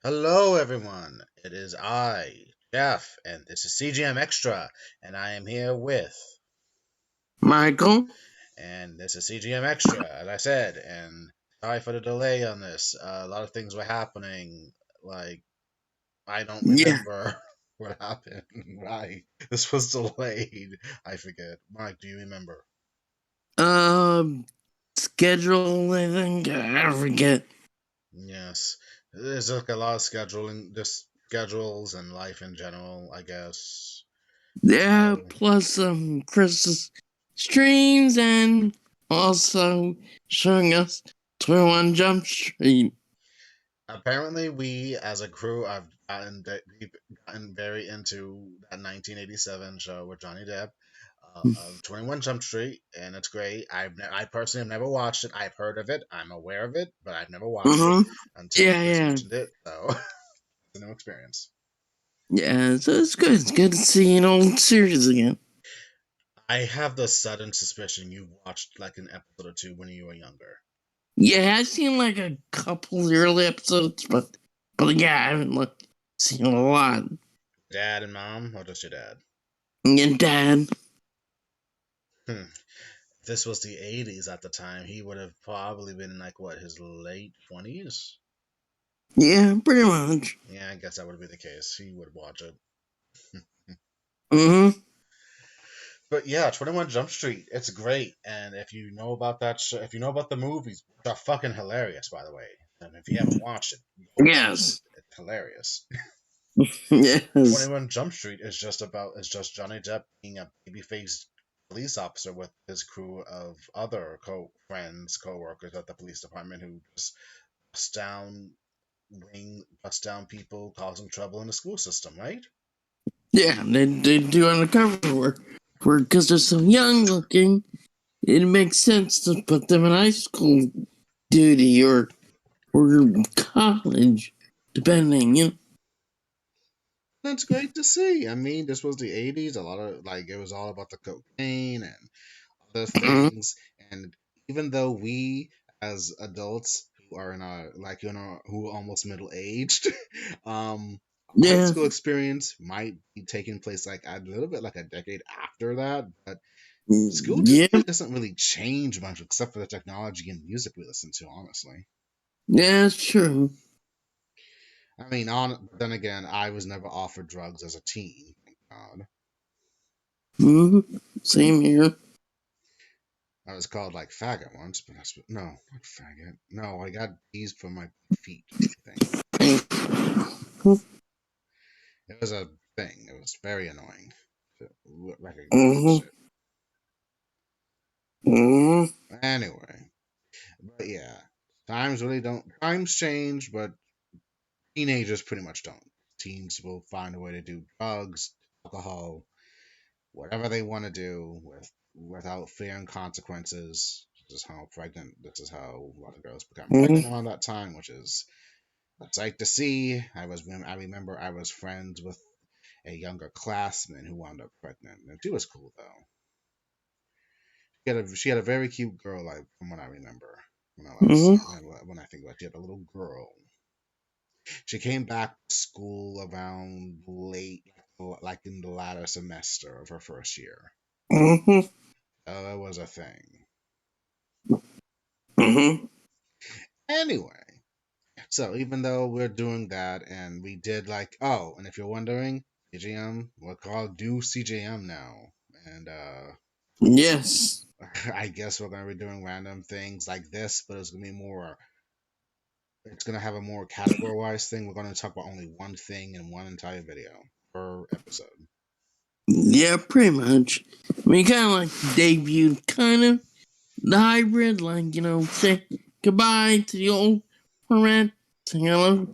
Hello, everyone. It is I, Jeff, and this is CJM Extra, and I am here with, Michael? and this is CGM Extra, as I said, and sorry for the delay on this. A lot of things were happening, like, I don't Yeah. remember what happened, why this was delayed. I forget. Mike, do you remember? Um, Schedule, I think. I forget. Yes. There's like a lot of scheduling, just schedules and life in general, I guess. Yeah, Oh. plus some Christmas streams and also showing us 21 Jump Street. Apparently, we as a crew have we've gotten very into that 1987 show with Johnny Depp, 21 Jump Street, and it's great. I personally have never watched it. I've heard of it. I'm aware of it, but I've never watched it Uh-huh. until Yeah, Chris yeah. mentioned it. So it's a new experience. Yeah, so it's good. It's good to see an old series again. I have the sudden suspicion you watched like an episode or two when you were younger. Yeah, I've seen like a couple early episodes, but yeah, I haven't seen a lot. Dad and mom, or just your dad? And Dad. Hmm. If this was the 80s at the time, he would have probably been in like what, his late 20s? Yeah, pretty much. Yeah, I guess that would be the case. He would watch it. Mm-hmm. But yeah, 21 Jump Street, it's great. And if you know about that show, if you know about the movies, which are fucking hilarious, by the way, and if you haven't watched it, go watch it. Yes. It's hilarious. Yes. 21 Jump Street is just Johnny Depp being a baby-faced police officer with his crew of other friends, co-workers at the police department who just bust down people causing trouble in the school system, right? Yeah, they do undercover work. Because they're so young looking, it makes sense to put them in high school duty or college, depending, you know. That's great to see. I mean, this was the 80s. A lot of, like, it was all about the cocaine and other Mhm. things. And even though we, as adults who are in our, like, who are almost middle aged, our high Yeah. school experience might be taking place like a little bit like a decade after that. But school Yeah. doesn't really change much except for the technology and music we listen to, honestly. Yeah, it's true. I mean, but then again, I was never offered drugs as a teen. Thank God. Same here. I was called like faggot once, but no, not faggot. No, I got teased for my feet. I think it was a thing. It was very annoying to recognize that Mm-hmm. shit. Mm-hmm. Anyway, but yeah, times change, but teenagers pretty much don't. Teens will find a way to do drugs, alcohol, whatever they want to do without fear and consequences. This is how a lot of girls become pregnant Mm-hmm. around that time, which is a sight to see. I remember I was friends with a younger classman who wound up pregnant, and she was cool though. She had a very cute girl, like from what I remember. Mm-hmm. When I think about it, she had a little girl. She came back to school around late, like in the latter semester of her first year. Mm-hmm. That was a thing. Mm-hmm. Anyway, so even though we're doing that, and we did like, oh, and if you're wondering, CJM, we're called Do CJM now, and Yes. I guess we're gonna be doing random things like this, but it's gonna be more. It's gonna have a more categorized thing. We're gonna talk about only one thing in one entire video per episode. Yeah, pretty much. I mean, kind of like debuted, kind of the hybrid, like, say goodbye to the old format, say hello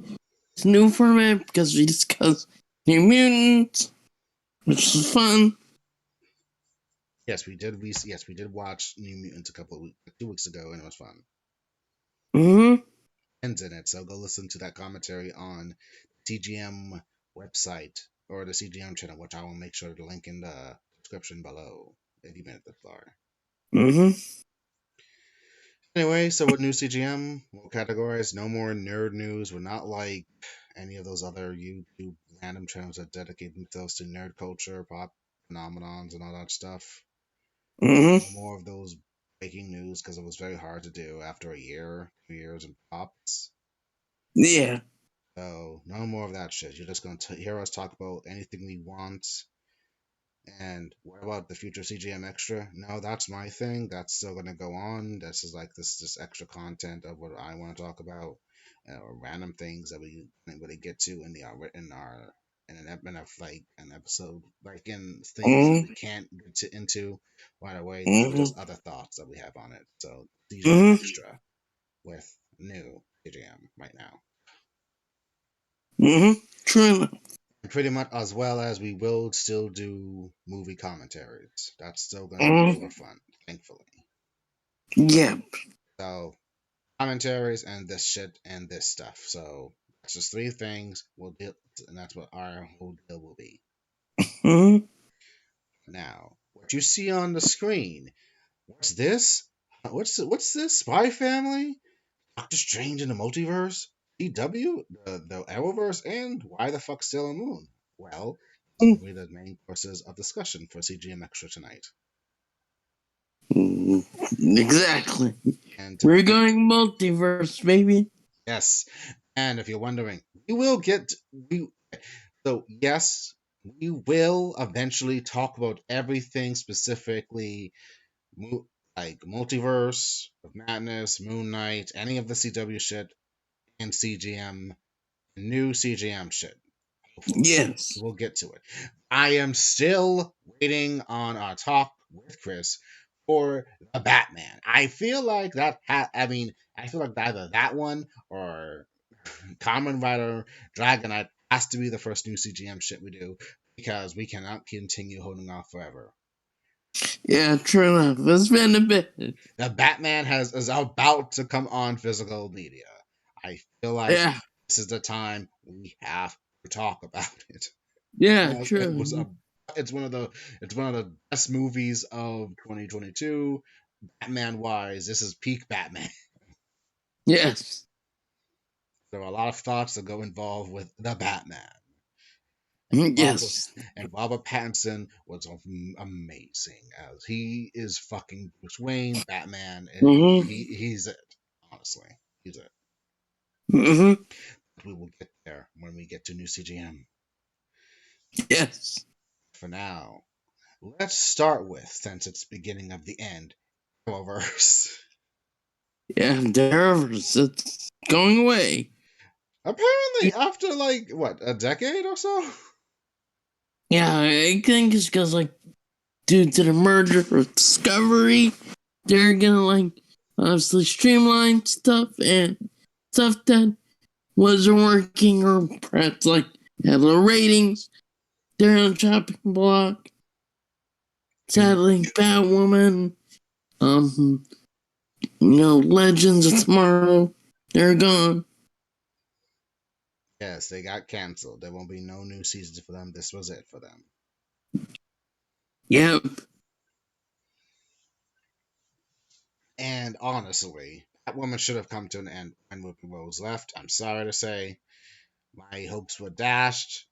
to new format because we discussed New Mutants, which was fun. Yes, we did. We did watch New Mutants a couple of weeks, 2 weeks ago, and it was fun. Mm-hmm. Ends in it, so go listen to that commentary on CGM website or the CGM channel, which I will make sure to link in the description below if you made it this far. Mm-hmm. Anyway, so with new CGM, we'll categorize no more nerd news. We're not like any of those other YouTube random channels that dedicate themselves to nerd culture, pop phenomenons, and all that stuff. Mm-hmm. No more of those breaking news because it was very hard to do after a year, 2 years, and pops. Yeah. So no more of that shit. You're just gonna hear us talk about anything we want. And what about the future CJM Extra? No, that's my thing. That's still gonna go on. This is like this extra content of what I want to talk about, random things that we didn't really get to in like an episode, like in things that we Mm-hmm. can't get into right away. These are Mm-hmm. just other thoughts that we have on it. So CJM Mm-hmm. Extra with new CJM right now. Mm-hmm. True enough. Pretty much, as well as we will still do movie commentaries. That's still going to be Mm-hmm. forefront, thankfully. Yeah. So, commentaries and this shit and this stuff. So, that's just three things we'll deal, and that's what our whole deal will be. Mm-hmm. Now, what you see on the screen, what's this? What's this? Spy Family? Doctor Strange in the Multiverse? CW? The Arrowverse? And why the fuck Sailor Moon? Well, will be the main courses of discussion for CGM Extra tonight. Exactly. And to We're be going multiverse, baby. yes, and if you're wondering, we will get we so yes, we will eventually talk about everything specifically, like Multiverse of Madness, Moon Knight, any of the CW shit, and CGM, new CGM shit. Hopefully, Yes. we'll get to it. I am still waiting on our talk with Chris for the Batman. I feel like I mean, I feel like either that one or Common Rider Dragonite has to be the first new CGM shit we do because we cannot continue holding off forever. Yeah, true enough. It's been a bit. The Batman is about to come on physical media. I feel like Yeah. this is the time we have to talk about it. Yeah, Yes, it was true. a it's one of the best movies of 2022. Batman wise, this is peak Batman. Yes. There are a lot of thoughts that go involved with the Batman. Robert Yes. and Robert Pattinson was amazing as he is fucking Bruce Wayne. Batman, Mm-hmm. he's it. Honestly, he's it. Mm-hmm. We will get there when we get to new CGM. Yes. For now, let's start with, since it's beginning of the end, Arrowverse. Yeah, Arrowverse. It's going away. Apparently, after like what, a decade or so. Yeah, I think it's because, like, due to the merger with Discovery, they're gonna, like, obviously streamline stuff and stuff that wasn't working or perhaps, like, had low ratings. They're on the chopping block. Mm, Sadly, Batwoman, um, Legends of Tomorrow, they're gone. yes, they got canceled. There won't be no new seasons for them. This was it for them. Yep. And honestly, that woman should have come to an end when Whoopi Rose left. I'm sorry to say, my hopes were dashed.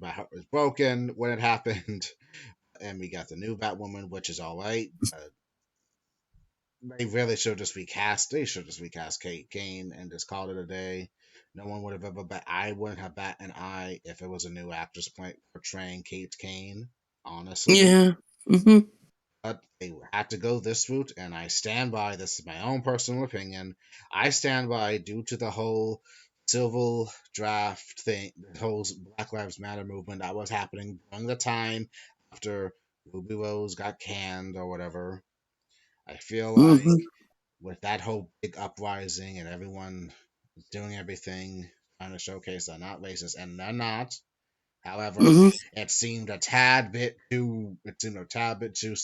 My heart was broken when it happened, and we got the new Batwoman, which is all right. They really should just recast. They should just recast Kate Kane and just call it a day. No one would have ever bet. I wouldn't have bat an eye if it was a new actress portraying Kate Kane. Honestly, Yeah. Mm-hmm. but they had to go this route, and I stand by. This is my own personal opinion. I stand by due to the whole civil draft thing, the whole Black Lives Matter movement that was happening during the time after Ruby Rose got canned or whatever. I feel like Mm-hmm. with that whole big uprising and everyone doing everything trying to showcase they're not racist, and they're not. However, Mm-hmm. it seemed a tad bit too. It seemed a tad bit too. It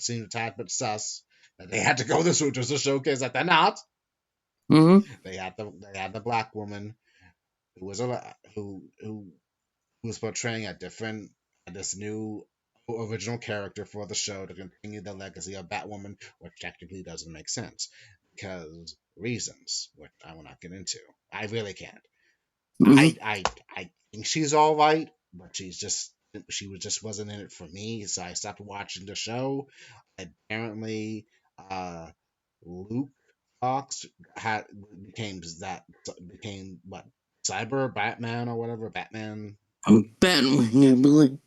seemed a tad bit sus that they had to go this route just to showcase that they're not. Mm-hmm. They had the black woman who was who was portraying a different, this new original character for the show to continue the legacy of Batwoman, which technically doesn't make sense because reasons, which I will not get into. I really can't. Mm-hmm. I think she's all right, but she was just wasn't in it for me, so I stopped watching the show. Apparently, uh, Luke Fox had became what, Cyber Batman or whatever, Batman. Batwing, I believe.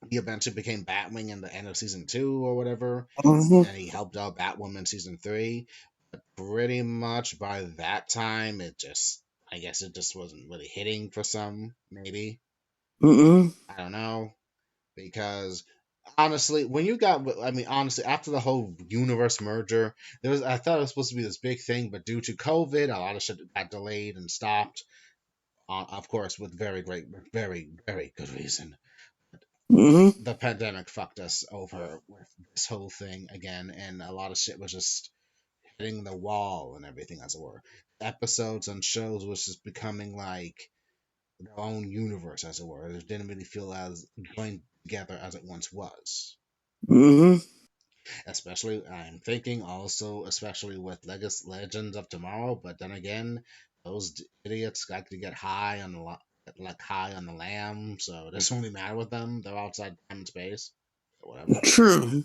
He eventually became Batwing in the end of season 2 or whatever, Mm-hmm. and he helped out Batwoman season 3. But pretty much by that time, I guess it just wasn't really hitting for some, maybe. Mm-hmm. I don't know. Because honestly, when you got, I mean, honestly, after the whole universe merger, I thought it was supposed to be this big thing, but due to COVID, a lot of shit got delayed and stopped. Of course, with very, very good reason. Mm-hmm. The pandemic fucked us over with this whole thing again, and a lot of shit was just hitting the wall and everything, as it were. Episodes and shows was just becoming like their own universe, as it were. It didn't really feel as joined together as it once was. Mm-hmm. Especially, I'm thinking also, especially with Legends of Tomorrow. But then again, those idiots got to get high on like high on the lamb, so it doesn't really matter with them. They're outside time and space, or whatever. True.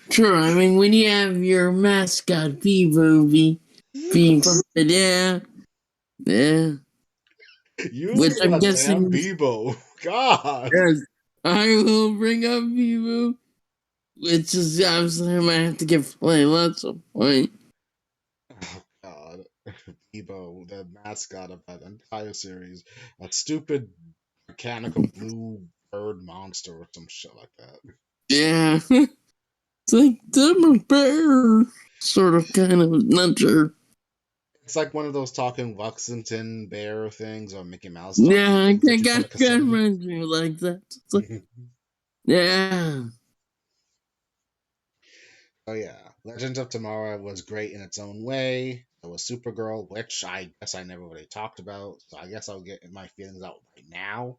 True. I mean, when you have your mascot Vivo being from yeah, yeah, which You I'm goddamn guessing Bebo, God. yes, I will bring up Vivo, which is obviously I might have to give Layla at some point. Oh God, Bebo, the mascot of that entire series, that stupid mechanical blue bird monster or some shit like that. Yeah, it's like I'm a bear, sort of, kind of, not sure. It's like one of those talking Luxington bear things or Mickey Mouse talking Yeah, I things that you put kind like a of sitting. reminds me like that. It's like, yeah, Oh yeah, Legends of Tomorrow was great in its own way. There was Supergirl, which I guess I never really talked about, so I guess I'll get my feelings out right now.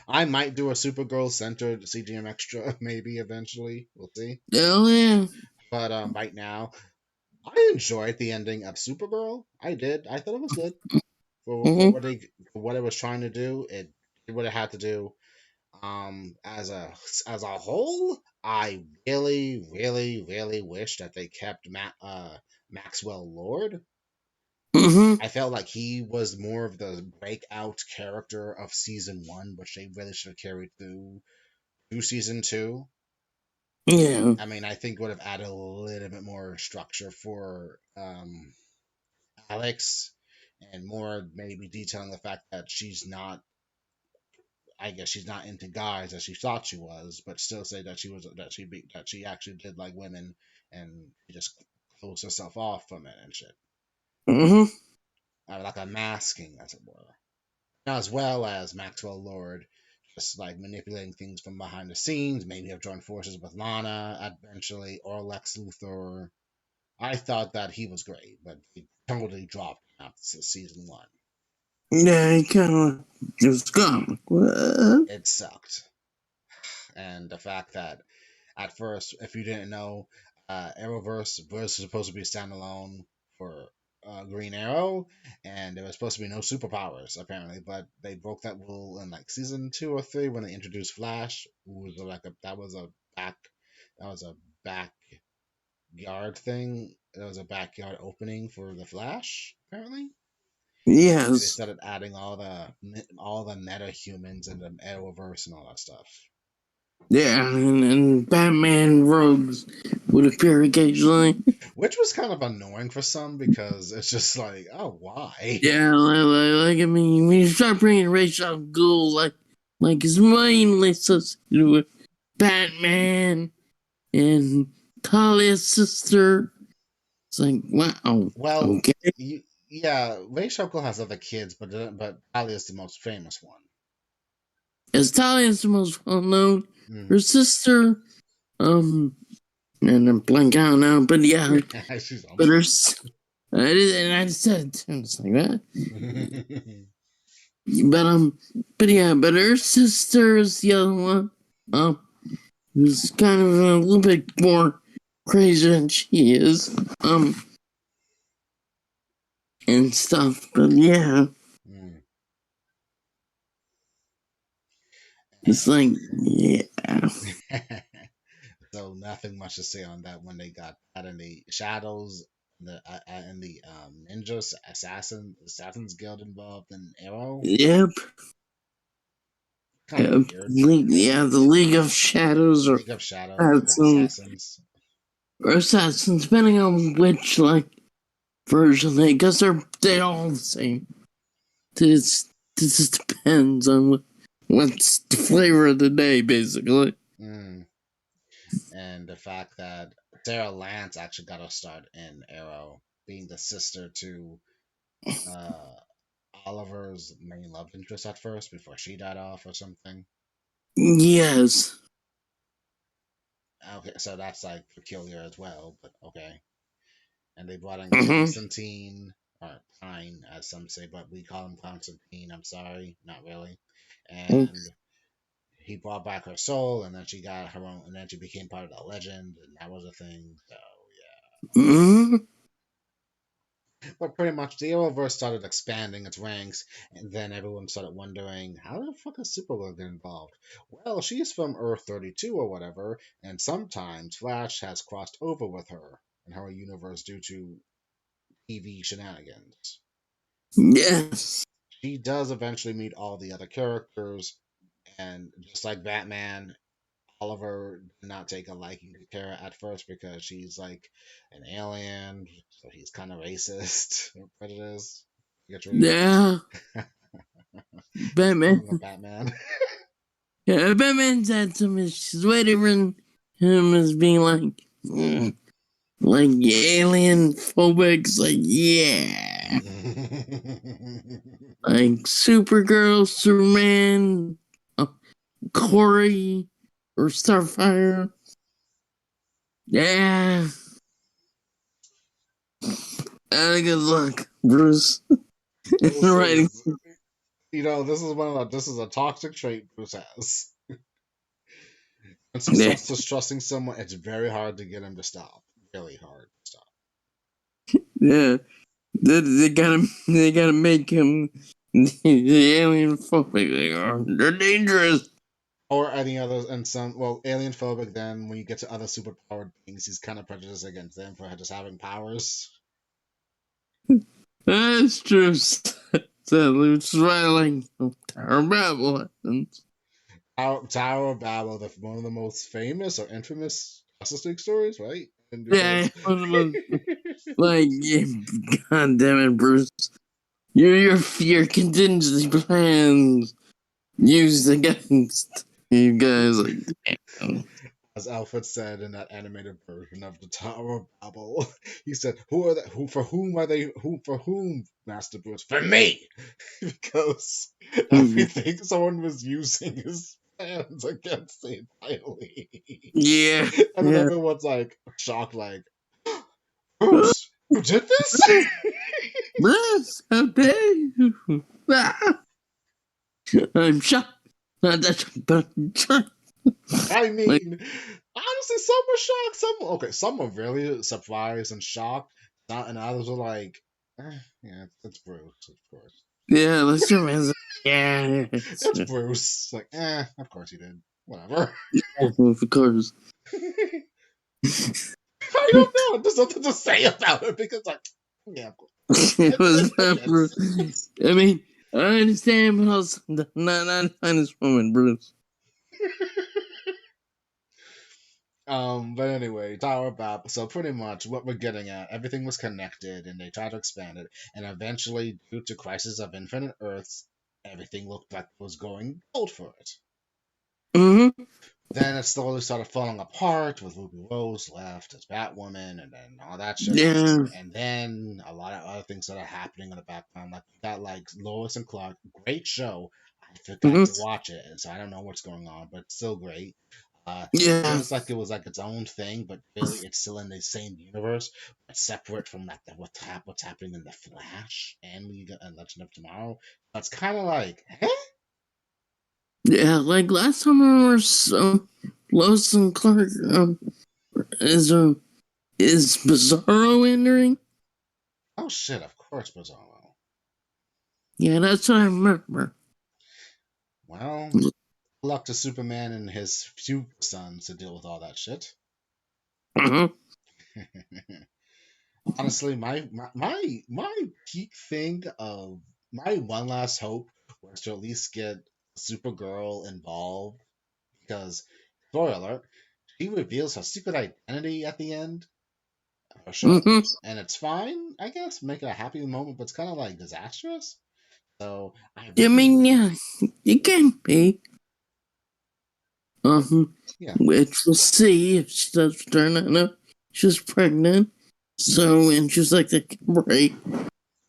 I might do a Supergirl centered CJM Extra maybe eventually. We'll see. oh yeah, But right now, I enjoyed the ending of Supergirl. I did. I thought it was good for mm-hmm. what it was trying to do. It did what it had to do. As a whole, I really wish that they kept Maxwell Lord. Mm-hmm. I felt like he was more of the breakout character of season 1, which they really should have carried through to season 2. Yeah, I mean, I think would have added a little bit more structure for Alex, and more maybe detailing the fact that she's not. I guess she's not into guys as she thought she was, but still say that that she actually did like women, and she just closed herself off from it and shit, mm-hmm. like a masking, as it were, as well as Maxwell Lord. Just like manipulating things from behind the scenes, maybe have joined forces with Lana eventually, or Lex Luthor. I thought that he was great, but he totally dropped after season 1. Yeah, he kind of just gone. Like, what? It sucked, and the fact that at first, if you didn't know, Arrowverse was supposed to be standalone for Green Arrow, and there was supposed to be no superpowers apparently, but they broke that rule in like season 2 or 3 when they introduced Flash, who was like back that was a backyard thing. That was a backyard opening for the Flash apparently. And they Yes. started adding all the meta humans and the Arrowverse and all that stuff, Yeah, and Batman rogues would appear occasionally. which was kind of annoying for some because it's just like, oh, why? Yeah, I mean, when you start bringing Ra's al Ghul, like it's mainly associated with Batman and Talia's sister. It's like, wow, Well, okay. yeah, Ray Shoko has other kids, but Ali is the most famous one. As Talia's the most well known, her Mm. sister, and I'm blanking out now, but yeah, She's but almost and I just said it, too, it's like that. dead. But but yeah, but her sister is the other one. Who's kind of a little bit more crazy than she is. And stuff. But yeah. Mm. It's like, yeah. So nothing much to say on that when they got out in the shadows, the ninjas assassins guild involved in Arrow. Yep. Kind of Yep. weird. Yeah, the League of Shadows or League of Shadows, League of Assassins, Assassins. or Assassins, depending on which like version because they're all the same. This just depends on what's the flavor of the day, basically. Mm. And the fact that Sarah Lance actually got her start in Arrow, being the sister to uh, Oliver's main love interest at first before she died off or something. Yes. Okay, so that's like peculiar as well, but okay. And they brought in Mm-hmm. Constantine, or Pine, as some say, but we call him Constantine. I'm sorry, not really. And he brought back her soul, and then she got her own, and then she became part of the legend, and that was a thing. So Mm-hmm. yeah, but pretty much the Arrowverse started expanding its ranks, and then everyone started wondering, how the fuck is Supergirl get involved? Well, she's from Earth 32 or whatever, and sometimes Flash has crossed over with her in her universe due to TV shenanigans. Yes. She does eventually meet all the other characters, and just like Batman, Oliver did not take a liking to Kara at first because she's like an alien, so he's kind of racist or prejudiced, bigotry. Yeah. He's Batman. calling a Batman. Yeah, Batman's had some issues. Way different him as being like alien phobics. Like, yeah. Like Supergirl, Superman, uh, Corey, or Starfire. Yeah. Good luck, Bruce. In We'll see. writing. This is a toxic trait Bruce has. Once he Yeah. starts distrusting someone, it's very hard to get him to stop. Really hard to stop. Yeah. They gotta make him the alien phobic. They're dangerous. Or any others, and some, well, alien phobic. Then when you get to other superpowered beings, he's kind of prejudiced against them for just having powers. That's true. Sadly, which is why I like Tower of Babel happens. Tower of Babel, one of the most famous or infamous Justice League stories, right? And Yeah, because one of the like, yeah, God damn it, Bruce. Your contingency plans used against you guys. Like, damn. as Alfred said in that animated version of the Tower of Babel, he said, "Who are they? Who for whom are they? Who for whom, Master Bruce? For me!" Because everything someone was using his plans against the entire league. Yeah, And then yeah. everyone's like shocked, like, Bruce, you did this? Bruce, how dare you? Ah, I'm shocked. Not that, but I'm shocked. I Like, mean, honestly, some were shocked. Some were really surprised and shocked. And others were like, yeah, it's Bruce, of course. yeah, let's your man's. Yeah, It's Bruce. Like, of course he did. Whatever. of course. I don't know. There's nothing to say about it because, like, yeah, of course. It was I not Bruce. guess. I mean, I understand, but also not this woman, Bruce. But anyway, Tower of Babel. So pretty much what we're getting at, everything was connected, and they tried to expand it, and eventually, due to Crisis of Infinite Earths, everything looked like it was going gold for it. Mm-hmm. Then it slowly started falling apart with Ruby Rose left as Batwoman, and then all that shit Yeah. happened, and then a lot of other things started happening in the background. Like you got like Lois and Clark, great show. I forgot to Mm-hmm. watch it, and so I don't know what's going on, but it's still great. Yeah. Feels like it was like its own thing, but really it's still in the same universe, but separate from like what's happening in the Flash and League and Legend of Tomorrow. That's kind of like, eh? Yeah, like last time I was Lois and Clark is is Bizarro entering? Oh shit! Of course, Bizarro. Yeah, that's what I remember. Well. luck to Superman and his few sons to deal with all that shit. Uh-huh. Honestly, my peak thing of my one last hope was to at least get Supergirl involved because, spoiler alert, she reveals her secret identity at the end of her show, Uh-huh. and it's fine, I guess, make it a happy moment, but it's kind of like disastrous. So I I really, mean, yeah, it can be. Uh-huh. yeah, Which we'll see if she does turn out. No, she's pregnant. So, and she's like, the break.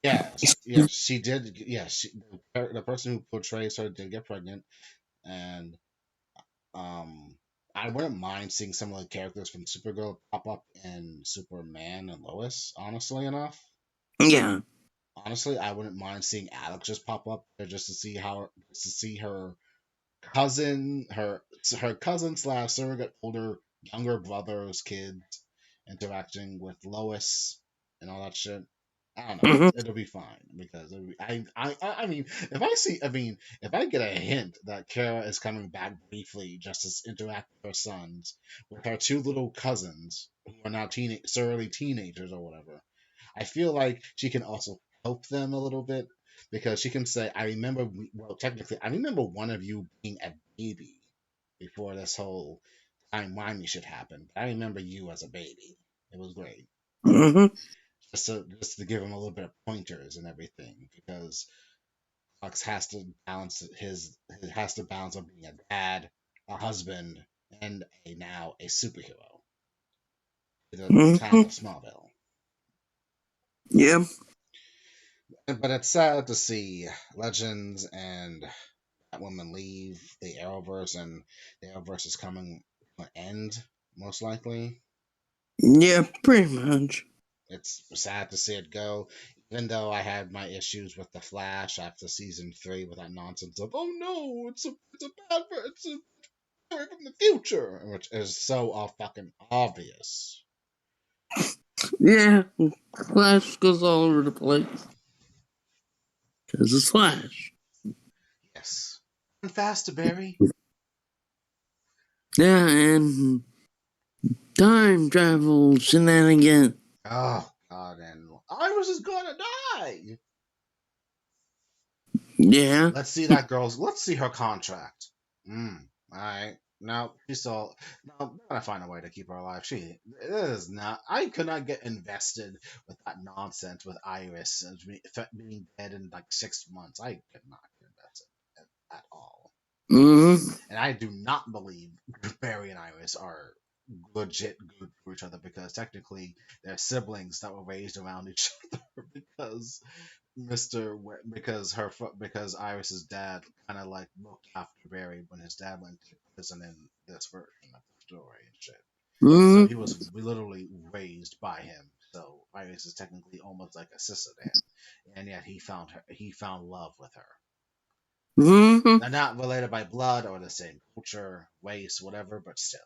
yes, she did. Yes, the person who portrays her did get pregnant, and um, I wouldn't mind seeing some of the characters from Supergirl pop up in Superman and Lois. Yeah. Honestly, I wouldn't mind seeing Alex just pop up there just to see her cousin, her cousin slash surrogate older younger brother's kids interacting with Lois and all that shit. I don't know. Uh-huh. It'll be fine because I mean, if I get a hint that Kara is coming back briefly just to interact with her sons, with her two little cousins who are now surly teenagers or whatever, I feel like she can also help them a little bit because she can say, "I remember, well, technically, I remember one of you being a baby before this whole time wimey shit happened. I remember you as a baby. It was great." Uh-huh. Just to give him a little bit of pointers and everything because Fox has to balance his has to balance on being a dad, a husband, and now a superhero. The town Uh-huh. of Smallville. Yeah. But it's sad to see Legends and Batwoman leave the Arrowverse, and the Arrowverse is coming to an end, most likely. Yeah, pretty much. It's sad to see it go, even though I had my issues with the Flash after season 3 with that nonsense of, oh no, it's a story from the future, which is so fucking obvious. Yeah. Flash goes all over the place. Because it's Flash. Yes. And faster, Barry. Yeah, and time travel shenanigans. Oh god, and Iris is gonna die. Yeah. Let's see her contract. All right. No, she's still. No, I'm gonna find a way to keep her alive. It is not. I could not get invested with that nonsense with Iris as being dead in like 6 months. I could not get invested at all. Mm-hmm. And I do not believe Barry and Iris are legit good for each other because technically they're siblings that were raised around each other because because Iris's dad kind of like looked after Barry when his dad went to prison in this version of the story and shit. So he Mm-hmm. was literally raised by him. So Iris is technically almost like a sister to him, and yet he found love with her. Mm-hmm. They're not related by blood or the same culture, race, whatever, but still,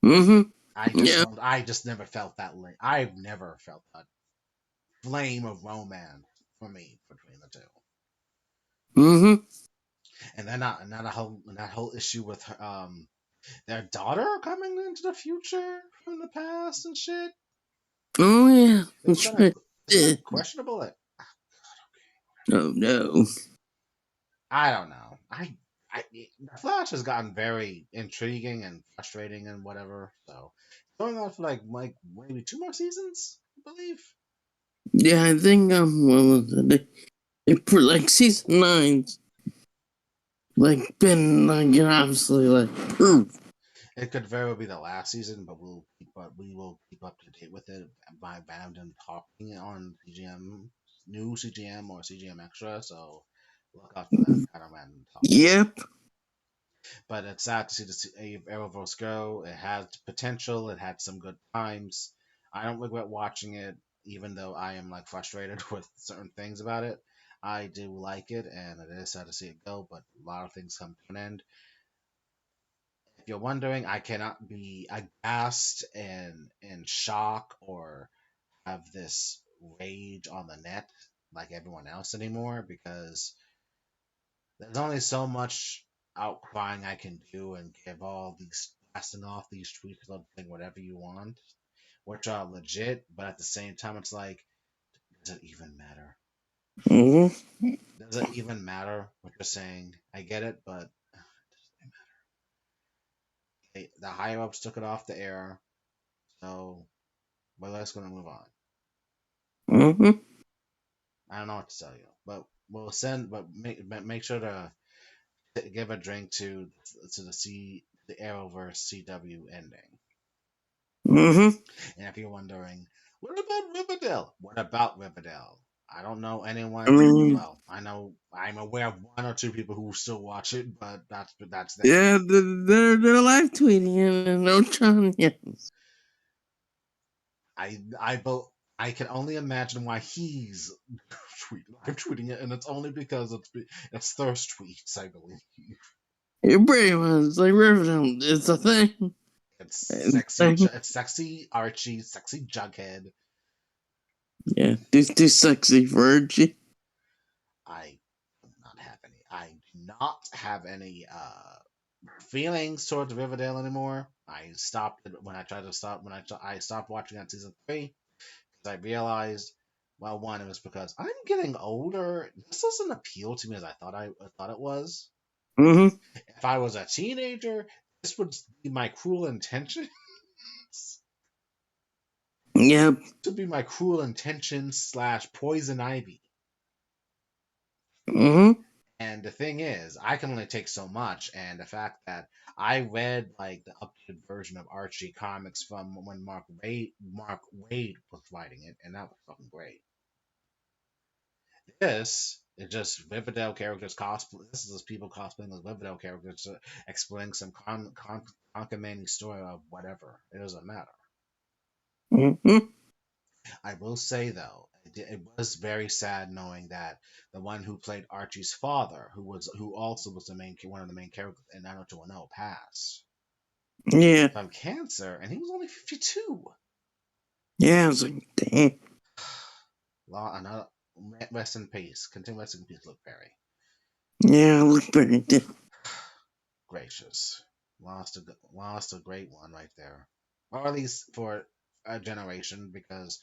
Mm-hmm. Yeah. I just never felt that link. I've never felt that flame of romance for me between the two. Mm-hmm. And then that whole issue with their daughter coming into the future from the past and shit. Oh, yeah. It was That's kind of right. it's kind of questionable. Oh, no. I don't know. The Flash has gotten very intriguing and frustrating and whatever. So going on for like maybe 2 more seasons, I believe. Yeah, I think, what was it? They put, like, season 9's, like, been, like, you know, obviously, like, proof. It could very well be the last season, but we will keep up to date with it by Brandon talking on CGM new CGM or CGM Extra. So look out for that kind of random talk. Yep. But it's sad to see the Arrowverse go. It had potential. It had some good times. I don't regret watching it, even though I am like frustrated with certain things about it. I do like it, and it is sad to see it go. But a lot of things come to an end. If you're wondering, I cannot be aghast and in shock or have this rage on the net like everyone else anymore because there's only so much. outcrying I can do and give all these blasting off these tweets about doing whatever you want, which are legit, but at the same time, it's like, does it even matter? Mm-hmm. Does it even matter what you're saying? I get it, but the higher ups took it off the air, so we're just gonna move on. Mm-hmm. I don't know what to tell you, but we'll send, but make sure to give a drink to the Arrowverse CW ending. Mm-hmm. And if you're wondering, what about Riverdale? What about Riverdale? I don't know I anyone. mean, Well, I'm aware of one or two people who still watch it, but that's them. yeah, they're live tweeting and no John yet. I can only imagine why he's live tweeting it, and it's only because it's thirst tweets, I believe. It pretty much like Riverdale. It's a thing. It's sexy Archie, sexy Jughead. Yeah, too sexy for Archie. I do not have any. I do not have any feelings towards Riverdale anymore. I stopped it when I tried to stop when I stopped watching on season 3 because I realized, well, one, it was because I'm getting older. This doesn't appeal to me as I thought it was. Mm-hmm. If I was a teenager, this would be my cruel intentions. Yep. To be my cruel intentions slash poison ivy. Mm-hmm. And the thing is, I can only take so much, and the fact that I read like the updated version of Archie comics from when Mark Wade was writing it, and that was fucking great. This is just Riverdale characters cosplay. This is just people cosplaying as Riverdale characters, explaining some Conkamani story of whatever. It doesn't matter. Mm-hmm. I will say though, it was very sad knowing that the one who played Archie's father, who also was the main one of the main characters in 90210, passed Yeah. from cancer, and he was only 52. Yeah, I was like, damn. Law another rest in peace. Continue rest in peace, Luke Perry. Yeah, look very dead. Gracious, lost a great one right there, or at least for a generation, because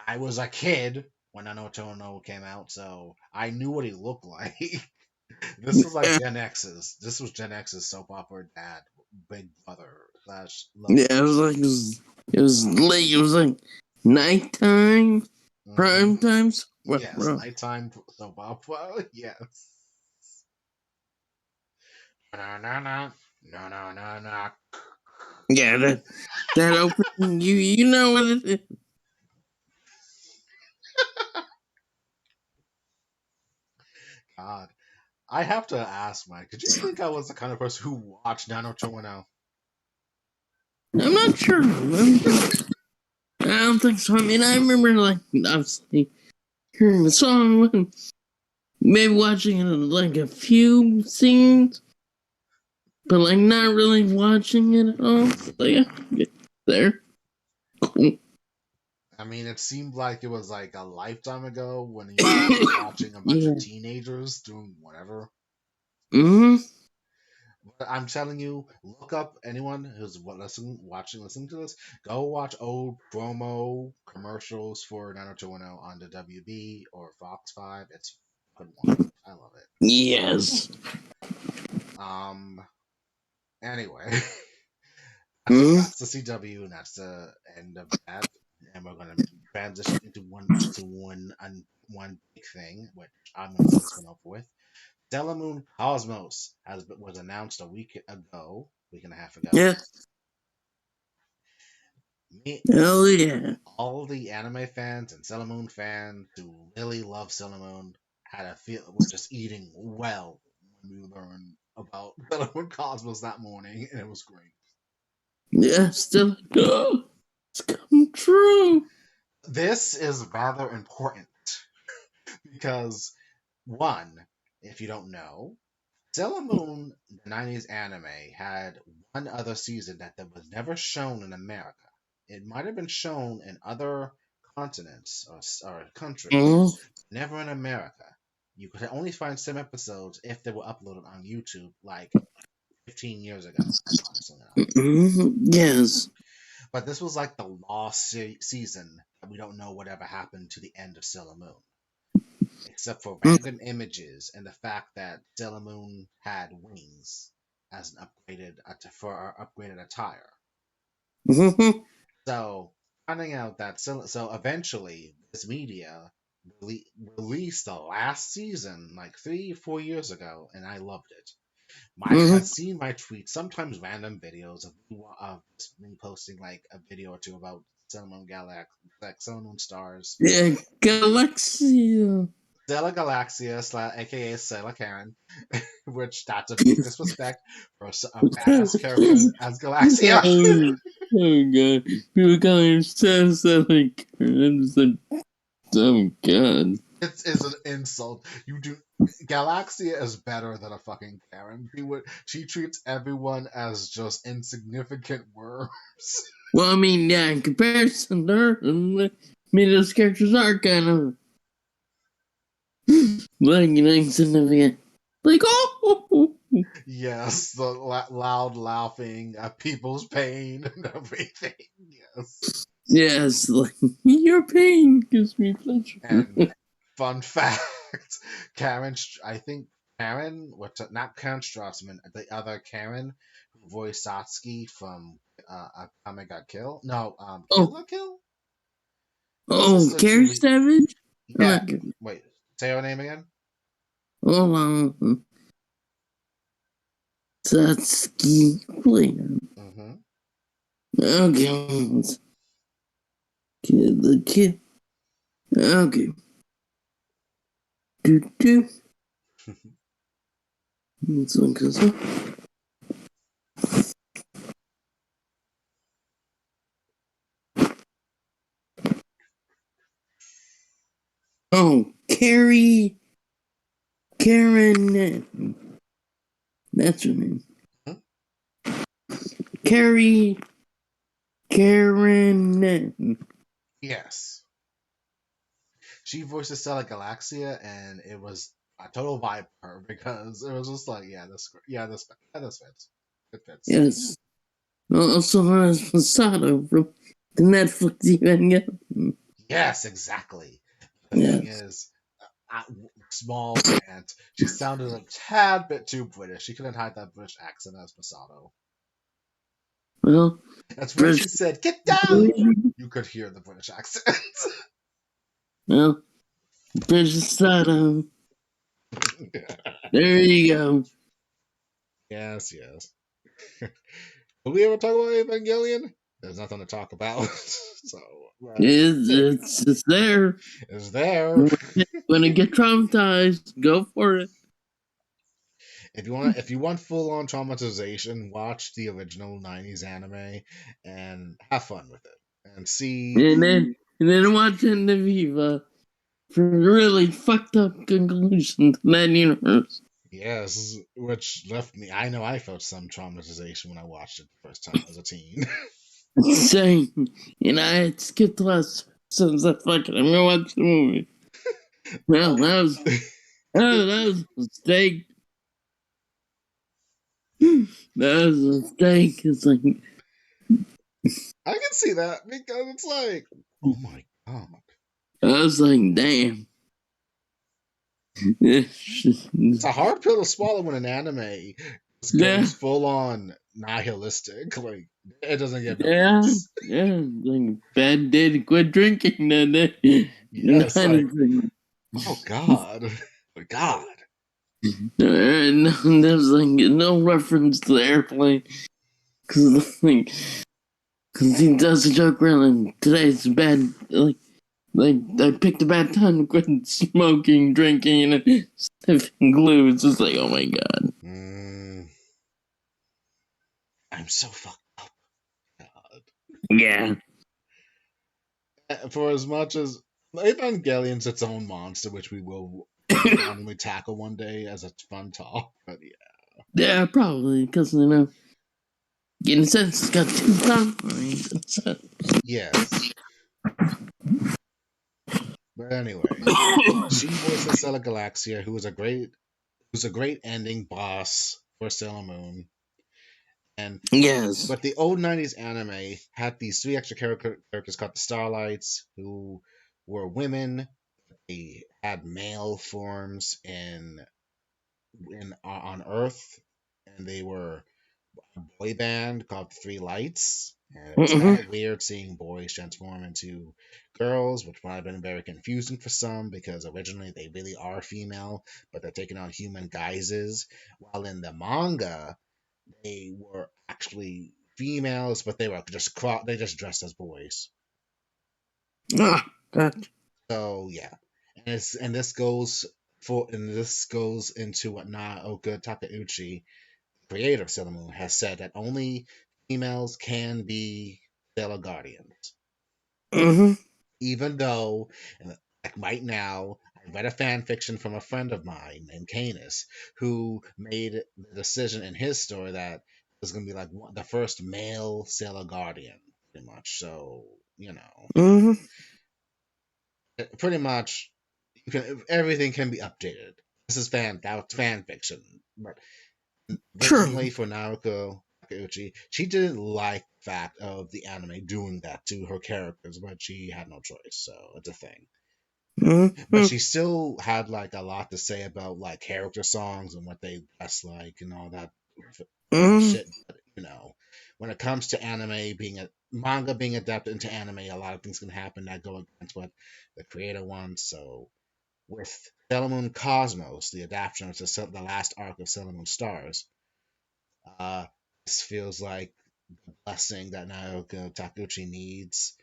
I was a kid when 90210 came out, so I knew what he looked like. This was like Yeah. Gen X's. This was Gen X's soap opera dad, big brother slash love Yeah, it was interest. like it was late. It was like nighttime, Hmm. prime times. What, Yes, bro? nighttime soap opera. Yes. No, no, no, no, no, no, no. Yeah, that opening. You know what it is. God, I have to ask, Mike. Did you think I was the kind of person who watched 90210? I'm not sure. I don't think so. I mean, I remember like obviously hearing the song, and maybe watching it like a few scenes, but like not really watching it at all. So yeah, get there. Cool. I mean, it seemed like it was like a lifetime ago when you were just watching a bunch of Yeah. teenagers doing whatever. Hmm. But I'm telling you, look up anyone who's listening to this. Go watch old promo commercials for 90210 on the WB or Fox 5. It's fucking wonderful. I love it. Yes. Um. Anyway, Hmm. that's the CW, and that's the end of that. And we're gonna transition into one big thing, which I'm gonna let this one over with. Stellar Moon Cosmos was announced a week and a half ago. Yeah. Me, Hell yeah. all the anime fans and Sailor Moon fans who really love Sailor Moon had a feel were just eating well when we learned about Sailor Moon Cosmos that morning, and it was great. Yeah. Still. Oh, it's come true. This is rather important because one, if you don't know, Sailor Moon, the '90s anime, had one other season that was never shown in America. It might have been shown in other continents or countries, Hmm. never in America. you could only find some episodes if they were uploaded on YouTube, like 15 years ago. Honestly, now. Yes. But this was like the lost season. We don't know whatever happened to the end of Sailor Moon, except for random images and the fact that Sailor Moon had wings as an for our upgraded attire. So finding out that so eventually this media released the last season like 3 or 4 years ago, and I loved it. Mike has seen my tweets, sometimes random videos of me posting like a video or two about Sailor Moon like Sailor Moon Stars, Yeah, Galaxia. Stella Galaxia, aka Stella Karen, which that's a big disrespect for a badass character as Galaxia. Oh, oh god. People calling him so like I'm just like, oh god. It is an insult. You do Galaxia is better than a fucking Karen. She treats everyone as just insignificant worms. Well, I mean, yeah, in comparison to her, I mean, those characters are kind of like insignificant. Like, oh, Yes, the loud laughing at people's pain and everything. Yes. yes, like your pain gives me pleasure. And fun fact, Karen, I think Karen, not Karen Strassman, the other Karen who voiced Satsuki from Akame Got Kill. No, Kill Oh, la Kill? oh, Sister Carrie to Savage. yeah. Wait, say her name again. Hold on, Satsuki. Mm-hmm. Okay, kid, the kid. Okay, do. This one goes up. Oh, Karen. That's her name. Hmm? Karen. Yes, she voices Stella Galaxia, and it was a total vibe for her because it was just like, this fits. It fits. Yes. Also known as Masato from the Netflix Evangelion. Yes, exactly. The thing Yes. is, small rant. She sounded a tad bit too British. She couldn't hide that British accent as Masato. Well, That's when British. she said, "Get down." You could hear the British accent. Well, British Masato. There you go. Yes, yes. Will we ever talk about Evangelion? There's nothing to talk about. So, It's there. it's there. When you get traumatized, go for it. If you want full on traumatization, watch the original '90s anime and have fun with it. And see, And then watch End of Eva for a really fucked up conclusion to that universe. yes, which left me. I know I felt some traumatization when I watched it the first time as a teen. Same. And I had skipped the last episodes. I fucking I'm gonna watch the movie. Well, that was a mistake. That was a mistake. It's like I can see that because it's like, oh my god. I was like, damn. It's a hard pill to swallow when an anime just Yeah, goes full on nihilistic. Like it doesn't get no yeah, less. yeah. Like bad day to quit drinking that day. Yes, Not like anything. oh god, oh god. No, there's like no reference to the airplane because he does a joke around. Today's bad. Like I picked a bad time to quit smoking, drinking, and sniffing glue. It's just like, oh my god. I'm so fucked up. God. Yeah. For as much as Evangelion's its own monster, which we will randomly tackle one day as a fun talk. But yeah. Yeah, probably because in a sense, it's got two timelines. Yes. But anyway, she voices Stella Galaxia, who's a great ending boss for Sailor Moon. And Yes. but the old '90s anime had these three extra characters called the Starlights, who were women. They had male forms in on Earth, and they were a boy band called Three Lights. And it was kind Mm-hmm. of weird seeing boys transform into girls, which might have been very confusing for some because originally they really are female, but they're taking on human guises. While in the manga, they were actually females, but they were just they just dressed as boys. Ah, gotcha. So yeah, and this goes into what Naoka Takeuchi, creator of Sailor Moon, has said that only females can be Sailor Guardians. Mm-hmm. Even though, like right now, I read a fan fiction from a friend of mine named Canis, who made the decision in his story that it was going to be like the first male Sailor Guardian, pretty much. So, Mm-hmm. pretty much everything can be updated. This is that's fan fiction, but True. originally for Naoko Takeuchi, she didn't like the fact of the anime doing that to her characters, but she had no choice, so it's a thing. But Mm-hmm. she still had like a lot to say about like character songs and what they dress like and all that Mm-hmm. shit. But when it comes to anime being a manga being adapted into anime, a lot of things can happen that go against what the creator wants. So with Sailor Moon Cosmos, the adaptation of the last arc of Sailor Moon Stars, uh, this feels like the blessing that Naoko Takuchi needs to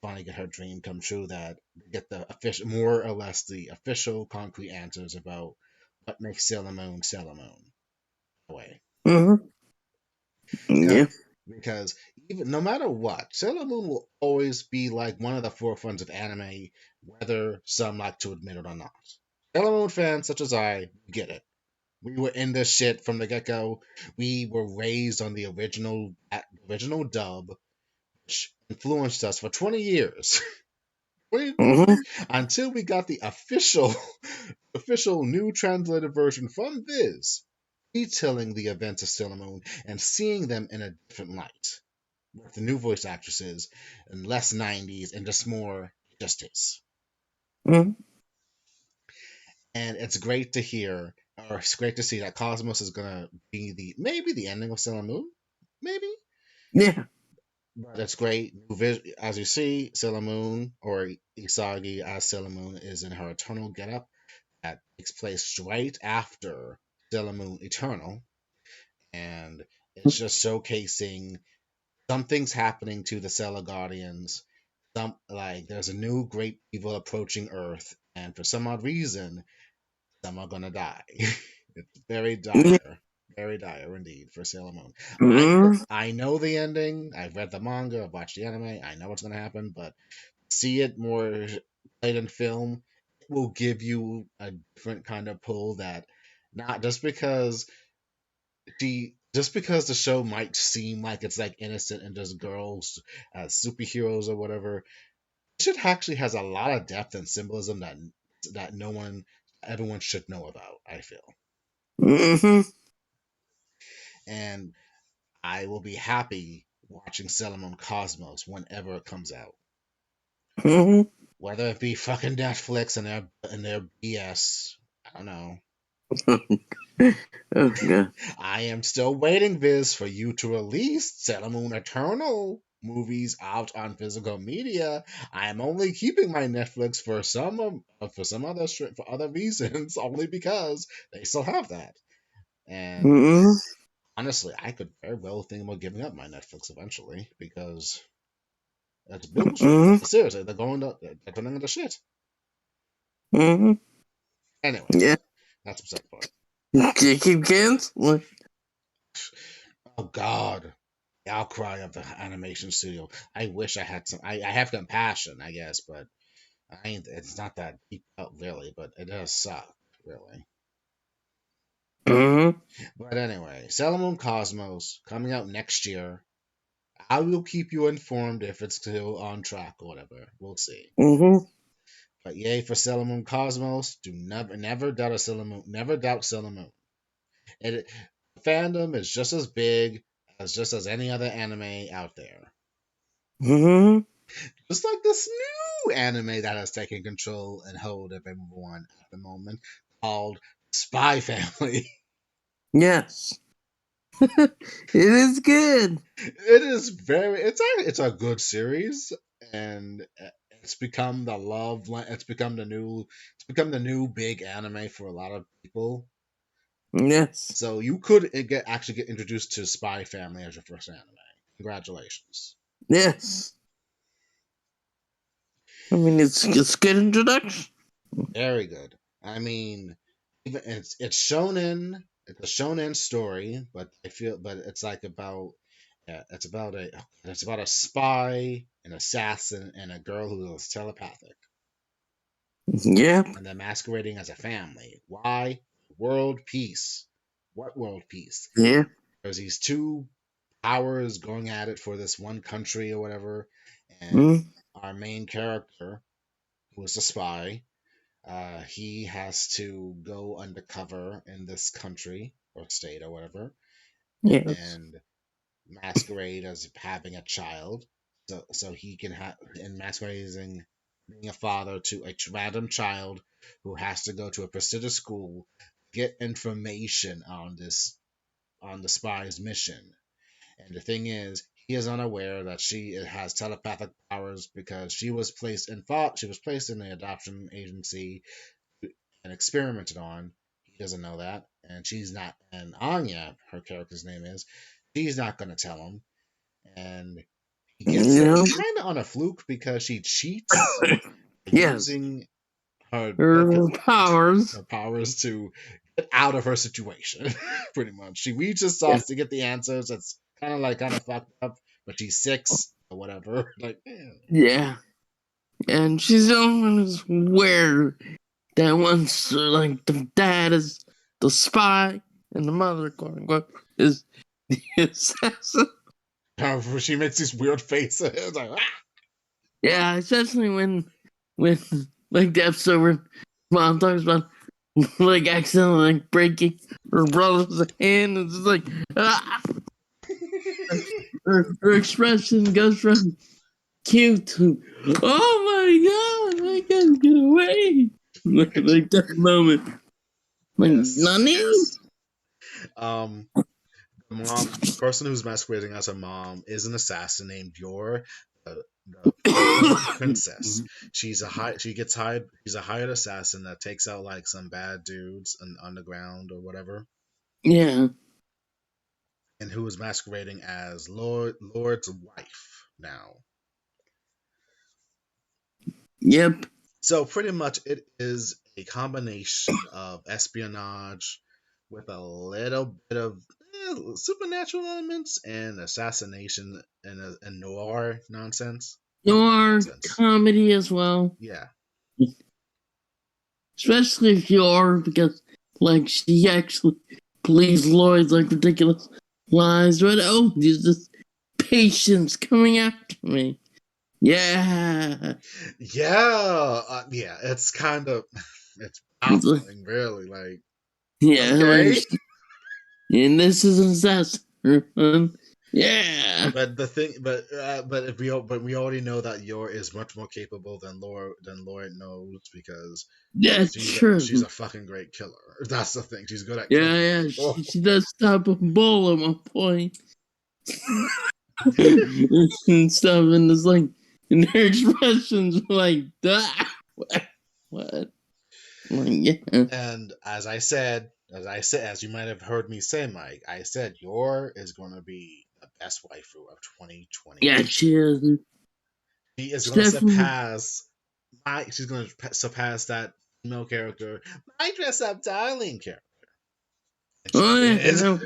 finally get her dream come true. That get the official, more or less the official, concrete answers about what makes Sailor Moon. Away, Mm-hmm. because Yeah. because even no matter what, Sailor Moon will always be like one of the forefronts of anime, whether some like to admit it or not. Sailor Moon fans such as I get it. We were in this shit from the get go. We were raised on the original dub, which influenced us for 20 years. Mm-hmm. Until we got the official official new translated version from Viz, detailing the events of Sailor Moon and seeing them in a different light, with the new voice actresses and less '90s and just more justice. Mm-hmm. And it's great to hear, or it's great to see that Cosmos is gonna be maybe the ending of Sailor Moon, maybe. Yeah. But it's great. As you see, Sailor Moon or Isagi as Sailor Moon is in her eternal getup that takes place right after Sailor Moon Eternal, and it's just showcasing something's happening to the Sailor Guardians. There's a new great evil approaching Earth, and for some odd reason, some are gonna die. It's very dire indeed for Sailor Moon. Mm-hmm. I know the ending. I've read the manga. I've watched the anime. I know what's gonna happen, but see it more played in film, it will give you a different kind of pull that not just because the show might seem like it's like innocent and just girls as superheroes or whatever, it actually has a lot of depth and symbolism that everyone should know about, I feel. Mm-hmm. And I will be happy watching Sailor Moon Cosmos whenever it comes out. Mm-hmm. Whether it be fucking Netflix and their BS, I don't know. Okay. I am still waiting, Viz, for you to release Sailor Moon Eternal movies out on physical media. I am only keeping my Netflix for other reasons, only because they still have that. And Mm-hmm. honestly, I could very well think about giving up my Netflix eventually because that's bullshit. Mm-hmm. Seriously, they're turning into shit. Mm-hmm. Yeah. Anyways, that's beside the point. They keep canceling. Oh God, the outcry of the animation studio. I wish I had some. I have compassion, I guess, but I ain't. It's not that deep out really, but it does suck really. Mm-hmm. But anyway, Sailor Moon Cosmos coming out next year. I will keep you informed if it's still on track or whatever. We'll see. Mm-hmm. But yay for Sailor Moon Cosmos. Do never doubt a Sailor Moon. Never doubt Sailor Moon. It fandom is just as any other anime out there. Mm-hmm. Just like this new anime that has taken control and hold of everyone at the moment, called Spy Family. Yes. It is good. It is it's a good series, and it's become it's become the new big anime for a lot of people. Yes. So you could actually get introduced to Spy Family as your first anime. Congratulations. Yes. I mean, it's good introduction. Very good. I mean, even it's shonen. It's a shonen story, but it's like about yeah, it's about a spy, an assassin, and a girl who is telepathic, Yep. and they're masquerading as a family. Why? World peace. What world peace? Yeah. There's these two powers going at it for this one country or whatever, and Mm. our main character, who is a spy, he has to go undercover in this country or state or whatever, Yes. and masquerade as having a child, so he can have and masquerading being a father to a random child who has to go to a prestigious school, get information on the spy's mission. And the thing is, he is unaware that she has telepathic powers because she was placed in the adoption agency and experimented on. He doesn't know that, and she's not. And Anya, her character's name is, she's not going to tell him. And he gets You it know. kind of on a fluke because she cheats Yes. using her Her powers. her powers to get out of her situation. Pretty much, she reaches Yeah. off to get the answers. It's kind of fucked up, but she's 6 or whatever. Like, Yeah. And she's the only one who's aware that once, like, the dad is the spy and the mother, quote unquote, is the assassin. she makes these weird faces. Like, ah! Yeah, especially when like the episode where mom talks about like accidentally like breaking her brother's hand. It's just like ah! her expression goes from cute to oh my god, I gotta get away. Like that moment. Like Yes. Nani? Um, the person who's masquerading as a mom is an assassin named Yor, the Moon Princess. She's a hired assassin that takes out like some bad dudes in underground or whatever, Yeah. and who is masquerading as Lord's wife now. Yep. So pretty much it is a combination of espionage with a little bit of supernatural elements and assassination and noir nonsense. Your Nonsense. comedy as well. Yeah. Especially if you are, because like she actually believes Lloyd's like ridiculous lies, but oh, there's this patience coming after me. Yeah. Yeah. Yeah. It's kind of it's It's like, baffling, really. Like, yeah, okay. and this is an assassin. Yeah. But if but we already know that Yor is much more capable than Lord knows because That's she's true. a fucking great killer. That's the thing. She's good at killing Yeah, yeah. people. She does stop a bull at one point. And stuff, and it's like, and her expressions are like, ah, what? Like, yeah. And as you might have heard me say, Mike, I said Yor is going to be the best waifu of Yeah, 2022. she is. She is going to Stephanie. she's going to surpass that female character, my dress up darling character. And she Oh, yeah. did.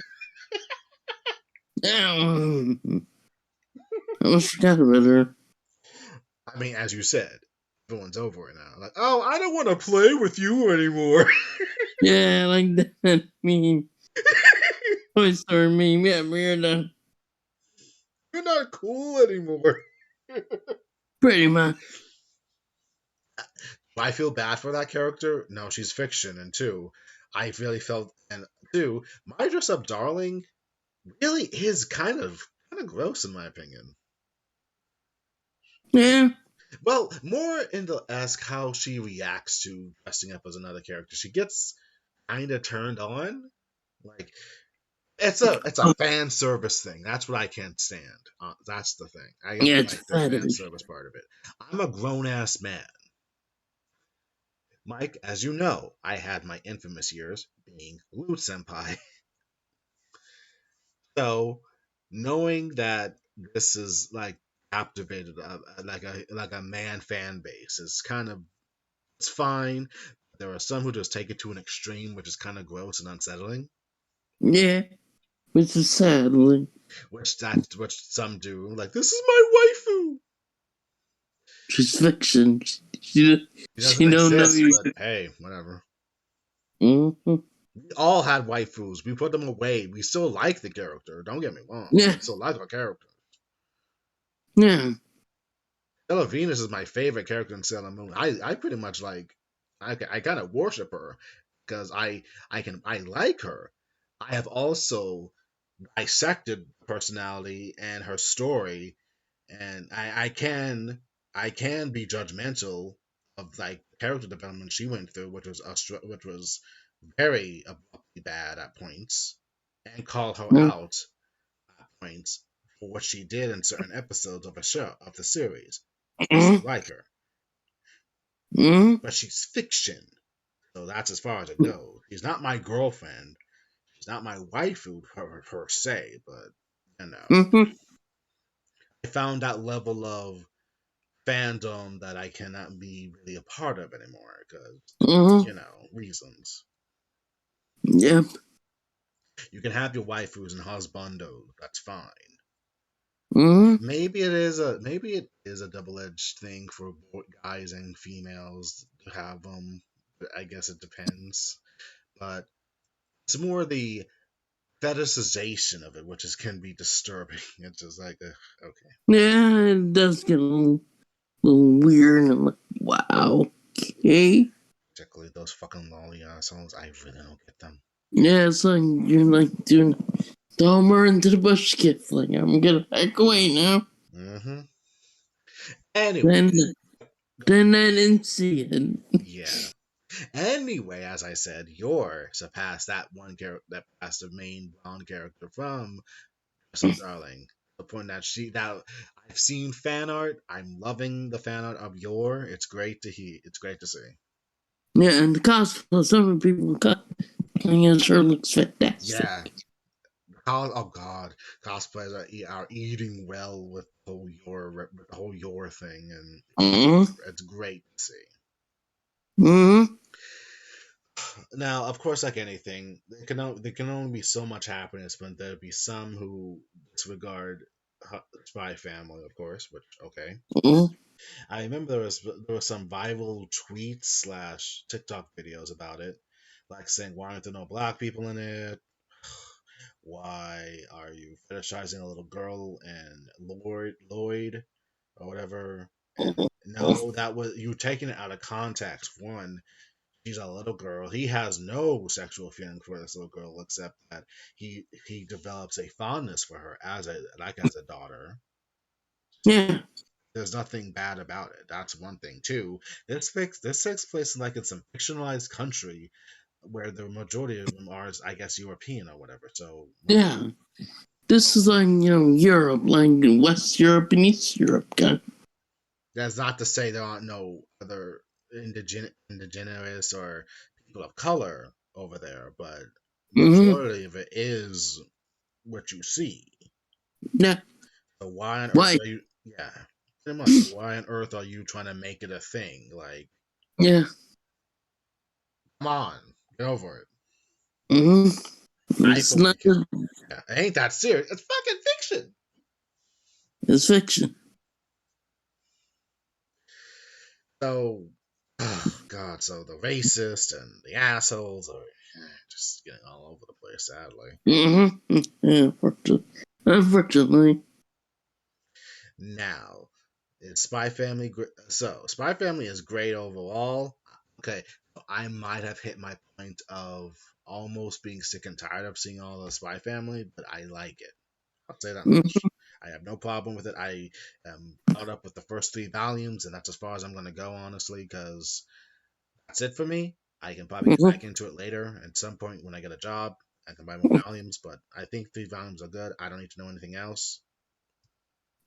I almost forgot about her. I mean, as you said, everyone's over it now. Like, oh, I don't want to play with you anymore. Yeah, like that meme. Toy Story meme. Yeah, we're done. You're not cool anymore. Pretty much. I feel bad for that character. No, she's fiction, and two, I really felt, and two, my dress up darling really is kind of gross in my opinion. Yeah, Well, more in the ask how she reacts to dressing up as another character. She gets kind of turned on. Like it's a fan service thing. That's what I can't stand. That's the thing. I yeah, don't it's like the fan fetish. service part of it. I'm a grown ass man. Mike, as you know, I had my infamous years being Loot Senpai. So, knowing that this is like captivated like a man fan base is kind of it's fine. There are some who just take it to an extreme, which is kind of gross and unsettling. Yeah, which is sadly. Which some do. Like this is my waifu. She's fiction. She, He she doesn't don't know exist, you. but hey, whatever. Mm-hmm. We all had waifus. We put them away. We still like the character. Don't get me wrong. Yeah, We still like our character. yeah. Stella Venus is my favorite character in Sailor Moon. I pretty much like I kind of worship her because I like her. I have also dissected personality and her story, and I can be judgmental of like character development she went through, which was very abruptly bad at points, and call her Mm-hmm. out at points for what she did in certain episodes of the series. I still like her, Mm-hmm. but she's fiction, so that's as far as it goes. She's not my girlfriend. She's not my waifu per se, but you know, Mm-hmm. I found that level of fandom that I cannot be really a part of anymore because Mm-hmm. reasons. Yep. You can have your waifus and husbandos, that's fine. Mm-hmm. Maybe it is a double-edged thing for both guys and females to have them. I guess it depends, but it's more the fetishization of it, which is can be disturbing. It's just like, okay, Yeah, it does get a little weird. I'm like, wow. Okay. particularly those fucking lolly assholes. I really don't get them. Yeah, it's like you're like doing the Homer into the bush gift. Like, I'm gonna back away now. Hmm. Anyway, Then, then I didn't see it. yeah. Anyway, as I said, you're surpassed that one character that passed the main blonde character from Some Darling. The point that I've seen fan art. I'm loving the fan art of your. It's great to hear. It's great to see. Yeah, and the cosplay, some people cosplaying as her looks fantastic. Yeah. Oh God, cosplayers are eating well with the whole your thing, and Mm-hmm. it's great to see. Mm-hmm. Now, of course, like anything, there can only be so much happiness, but there'll be some who disregard Spy Family, of course. Which okay, Mm-hmm. I remember there was some viral tweets slash TikTok videos about it, like saying why aren't there no black people in it? Why are you fetishizing a little girl and Lloyd or whatever? And no, that was you taking it out of context. One, she's a little girl. He has no sexual feeling for this little girl except that he develops a fondness for her as a daughter. Yeah, There's nothing bad about it. That's one thing. Two, this takes place in like in some fictionalized country where the majority of them are, I guess, European or whatever. So yeah. This is like, Europe, like West Europe and East Europe kind. that's not to say there aren't no other indigenous or people of color over there, but Mm-hmm. majority of it is what you see. Yeah. So why on earth Why? are you? Yeah, pretty much. So why on earth are you trying to make it a thing? Like, Yeah. come on, get over it. Mm-hmm. I It's not. fully can. Yeah, it ain't that serious. It's fucking fiction. It's fiction. So, oh god, so the racist and the assholes are just getting all over the place. Sadly, Mm-hmm. Yeah. Unfortunately. now Is Spy Family so Spy Family is great overall. Okay, I might have hit my point of almost being sick and tired of seeing all the Spy Family, but I like it. I'll say that much. I have no problem with it. I am caught up with the first 3 volumes, and that's as far as I'm going to go, honestly, because that's it for me. I can probably get back into it later at some point when I get a job. I can buy more volumes, but I think 3 volumes are good. I don't need to know anything else.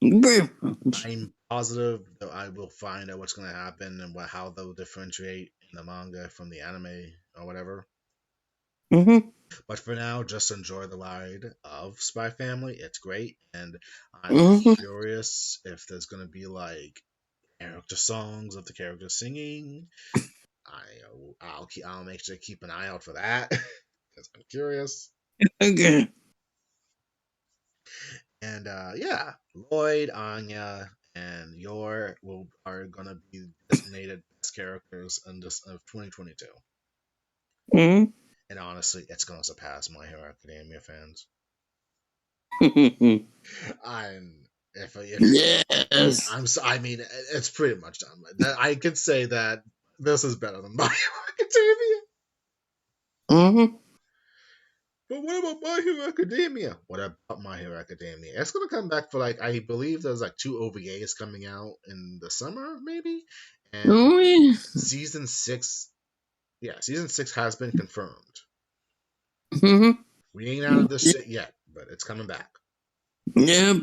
Pretty much. I'm positive that I will find out what's going to happen and how they'll differentiate in the manga from the anime or whatever. Mm-hmm. But for now, just enjoy the ride of Spy Family. It's great, and I'm Mm-hmm. curious if there's going to be like character songs of the characters singing. I'll make sure to keep an eye out for that because I'm curious. Okay. And yeah, Lloyd, Anya, and Yor are gonna be designated best characters in this of 2022. Mm-hmm. And honestly, it's gonna surpass My Hero Academia fans. I'm if Yes. I mean, it's pretty much done. I could say that this is better than My Hero Academia. Mm-hmm. But what about My Hero Academia? What about My Hero Academia? It's gonna come back for like I believe there's like 2 OVAs coming out in the summer, maybe. And Oh yeah. season 6, yeah, season 6 has been confirmed. Mm-hmm. We ain't out of this shit yet, but it's coming back. Yep.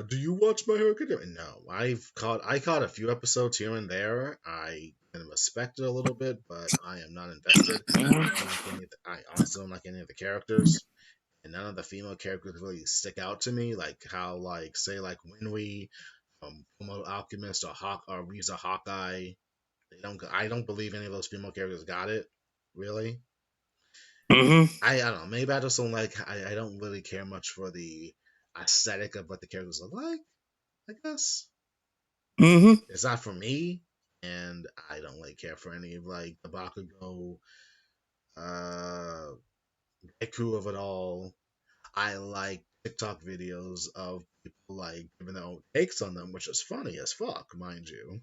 Do you watch My Hero Academia? No, I caught a few episodes here and there. I can respect it a little bit, but I am not invested. I don't like any. I honestly don't like any of the characters, and none of the female characters really stick out to me. Like how, like say, like Winry, Fullmetal Alchemist, or Riza Hawkeye. They don't. I don't believe any of those female characters got it. Really, Mm-hmm. I don't know. Maybe I just don't like. I don't really care much for the aesthetic of what the characters look like. I guess Mm-hmm. it's not for me, and I don't really care for any of like the Bakugo, uh, Deku of it all. I like TikTok videos of people like giving their own takes on them, which is funny as fuck, mind you.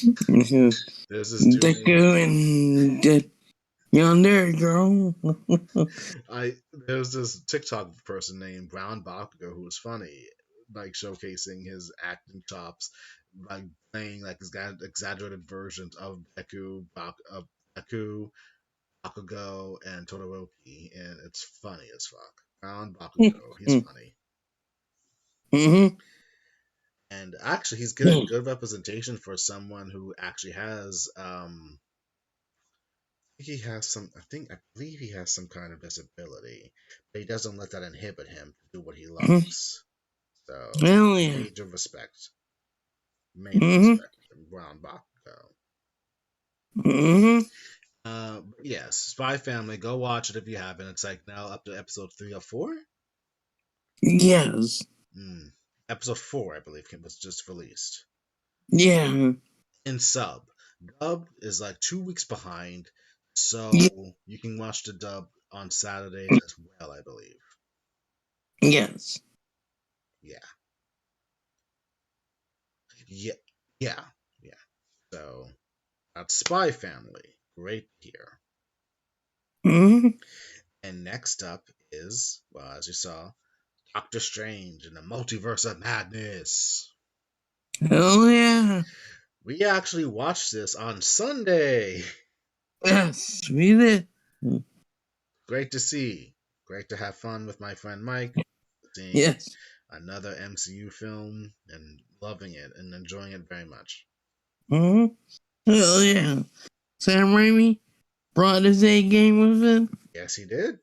Mm-hmm. There's this dude named Deku and yonder girl. I there's this TikTok person named Brown Bakugo who was funny, like showcasing his acting chops, like playing like exaggerated versions of Deku, Bakugo, and Todoroki, and it's funny as fuck. Brown Bakugo, he's funny, Mm-hmm. and actually he's getting good representation for someone who actually has I believe he has some kind of disability, but he doesn't let that inhibit him to do what he loves. So Hell yeah. major Mm-hmm. respect from Brown Bakugo. Mm-hmm. But yes, Spy Family. Go watch it if you haven't. It's like now up to episode 3 or 4. Yes. Mm. Episode 4, I believe, was just released Yeah. in sub. Dub is like 2 weeks behind, Yeah. so you can watch the dub on Saturdays as well, I believe. Yes. Yeah, yeah, yeah, yeah. So that's Spy Family. Great here. Mm-hmm. And next up is, well, as you saw, Doctor Strange and the Multiverse of Madness. Hell yeah. We actually watched this on Sunday. Yes. We did. Great to see. Great to have fun with my friend Mike, seeing Yes. another MCU film and loving it and enjoying it very much. Mm-hmm. Hell yeah. Sam Raimi brought his A game with it. Yes, he did.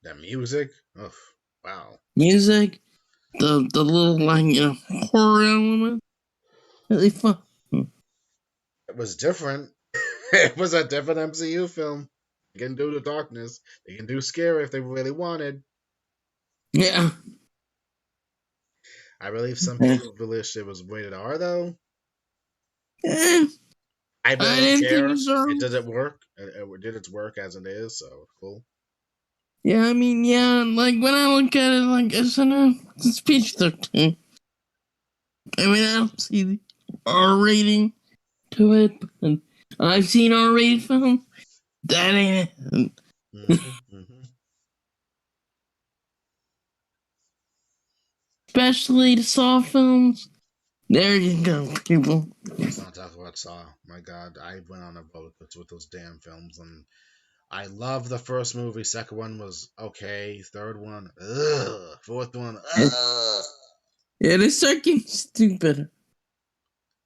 That music. Oh, wow. Music, the little like horror element. Really fun. It was different. It was a different MCU film. They can do the darkness. They can do scary if they really wanted. Yeah. I believe some Yeah. people believe it was rated R though. Eh, I I really don't didn't think care. It so. didn't work. It did its work as it is, so cool. Yeah, I mean, yeah, like when I look at it, like it's in a speech 13. I mean, I don't see the R rating to it, but I've seen R rated films. That ain't it. Hmm. Especially the Saw films. There you go, people. Let's not talk about Saw. My God, I went on a roller coaster with those damn films, and I love the first movie. Second one was okay. Third one, ugh. Fourth one, ugh. Yeah, they start getting stupid.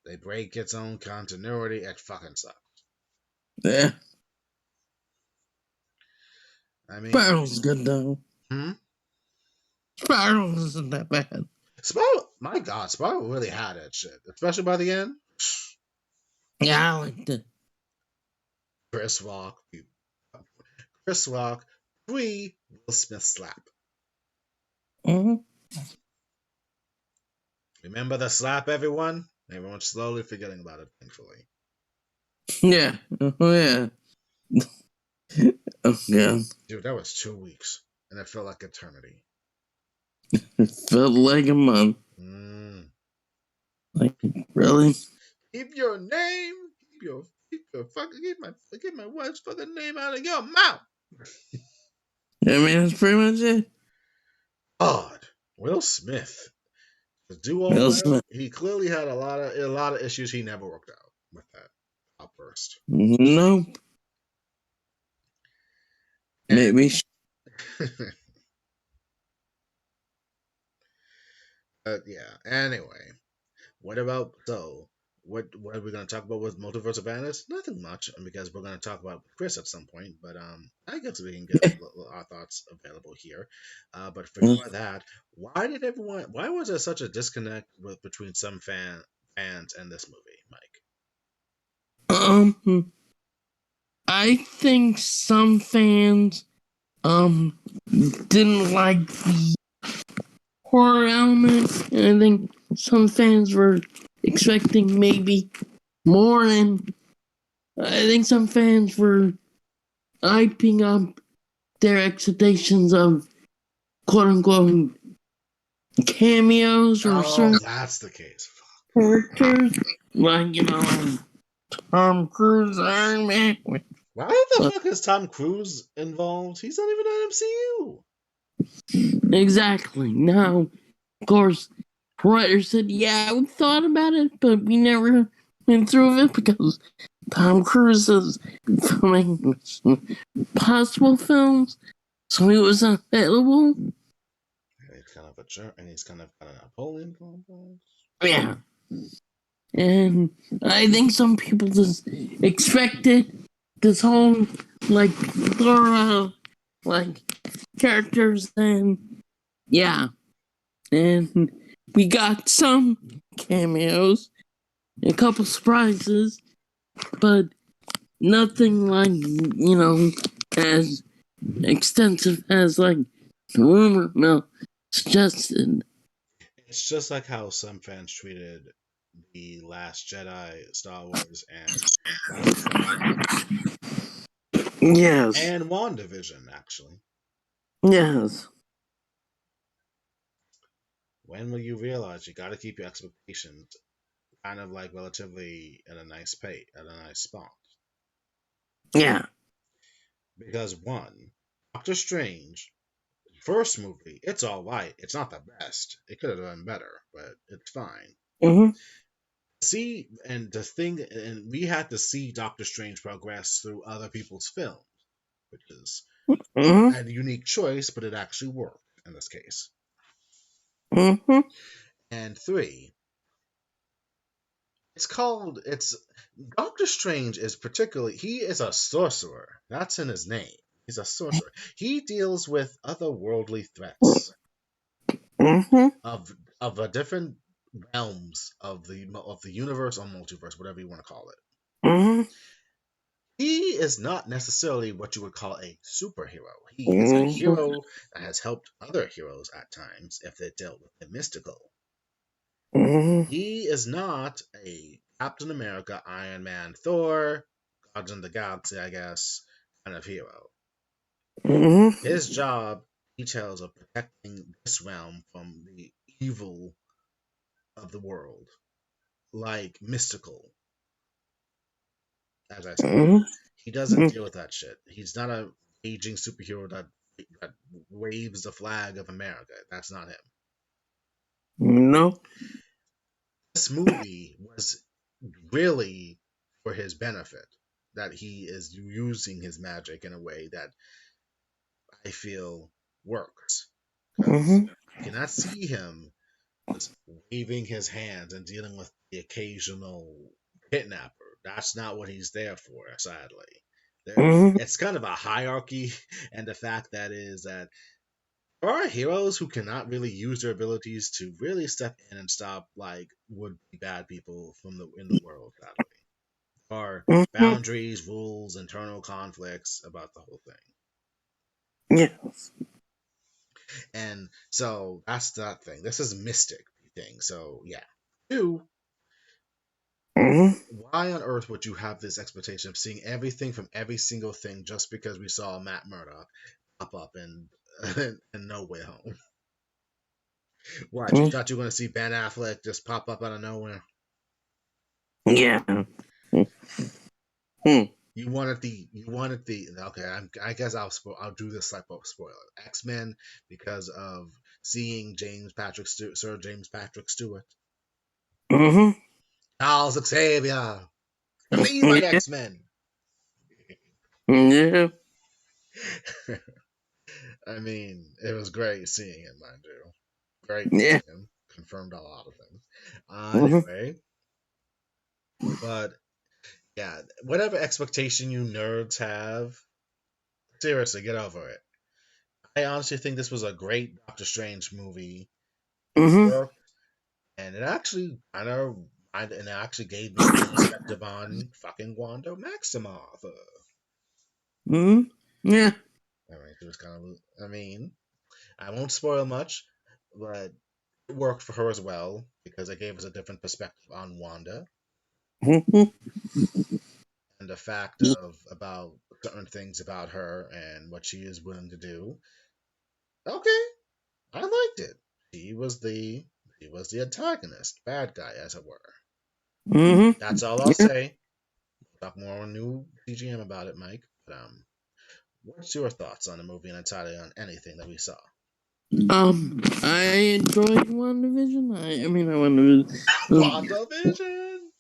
They break its own continuity. It fucking sucks. Yeah. I mean, Spiral's good though. hmm? Spiral isn't that bad. Spiral. My God, Spiral really had that shit, especially by the end. Yeah, I liked it. Chris Rock, Chris Rock, pre Will Smith slap. Mm-hmm. Remember the slap, everyone? Everyone's slowly forgetting about it, thankfully. Yeah. Oh, yeah. Oh, yeah. Dude, that was 2 weeks, and it felt like eternity. It felt like a month. Mm. Like, really? Keep your name, keep my wife's fucking name out of your mouth. I mean, that's pretty much it. God, Will Smith, to do all Will that, Smith. he clearly had a lot of issues he never worked out with that outburst. Nope. And Maybe. yeah. Anyway, what about so? What are we going to talk about with Multiverse of Madness? Nothing much, because we're going to talk about Chris at some point. But I guess we can get our thoughts available here. But before that, why did everyone? Why was there such a disconnect between some fans and this movie, Mike? I think some fans didn't like the horror element, and I think some fans were expecting maybe more, and I think some fans were hyping up their expectations of quote unquote cameos or Oh, certain that's the case. characters, like, Tom Cruise, Iron Man. Why the But fuck is Tom Cruise involved? He's not even in MCU. exactly. Now, of course, writer said, yeah, we thought about it, but we never went through with it because Tom Cruise is filming possible films, so he was unavailable. And he's kind of a jerk, and he's kind of got a Napoleon complex. Yeah. And I think some people just expected this whole, like, thorough, like, characters, and yeah. And we got some cameos, a couple surprises, but nothing like, as extensive as, like, the rumor mill suggested. It's just like how some fans treated the Last Jedi, Star Wars, and Rise of Skywalker, Yes. and WandaVision. Actually, Yes. when will you realize you got to keep your expectations kind of like relatively at a nice pay at a nice spot? Yeah. Because one, Doctor Strange, first movie, it's all right. It's not the best. It could have done better, but it's fine. Mm-hmm. See, and the thing, and we had to see Doctor Strange progress through other people's films, which is Mm-hmm. a unique choice, but it actually worked in this case. Mm-hmm. And three, it's Doctor Strange is particularly, he is a sorcerer. That's in his name. He's a sorcerer. He deals with otherworldly threats Mm-hmm. of a different realms of the universe or multiverse, whatever you want to call it. Mm-hmm. He is not necessarily what you would call a superhero. He is a Mm-hmm. hero that has helped other heroes at times if they dealt with the mystical. Mm-hmm. He is not a Captain America, Iron Man, Thor, Guardians of the Galaxy, I guess, kind of hero. Mm-hmm. His job details of protecting this realm from the evil of the world, like mystical, as I said. Mhm. He doesn't deal with that shit. He's not a aging superhero that waves the flag of America. That's not him. No. This movie was really for his benefit, that he is using his magic in a way that I feel works, because Mhm. you cannot see him just waving his hands and dealing with the occasional kidnapper. That's not what he's there for, sadly. Mhm. It's kind of a hierarchy, and the fact that is that there are heroes who cannot really use their abilities to really step in and stop like would be bad people from the in the world. Sadly, there are Mhm. boundaries, rules, internal conflicts about the whole thing, Yeah. and so that's that thing. This is mystic thing. So yeah, two. Mhm. Why on earth would you have this expectation of seeing everything from every single thing just because we saw Matt Murdock pop up in in No Way Home? What, you Mhm. thought you were going to see Ben Affleck just pop up out of nowhere? Yeah. Mhm. You wanted the okay. I guess I'll do this type of spoiler. X Men, because of seeing Sir James Patrick Stewart, Mhm. Charles Xavier, see my Yeah. X Men. Yeah. I mean, it was great seeing him, mind you. Great Yeah. seeing him. Confirmed a lot of things. Mhm. Anyway, but yeah, whatever expectation you nerds have, seriously, get over it. I honestly think this was a great Doctor Strange movie. It Mhm. worked, and it actually and it actually gave me a perspective on fucking Wanda Maximoff. Mhm. Yeah. I mean, she was kind of. I mean, I won't spoil much, but it worked for her as well because it gave us a different perspective on Wanda Mhm. and the fact of about certain things about her and what she is willing to do. Okay, I liked it. She was the antagonist, bad guy, as it were. Mhm. That's all I'll Yeah. say. We'll talk more on new CGM about it, Mike. But what's your thoughts on the movie and entirely on anything that we saw? I enjoyed WandaVision. I mean, I WandaVision. WandaVision.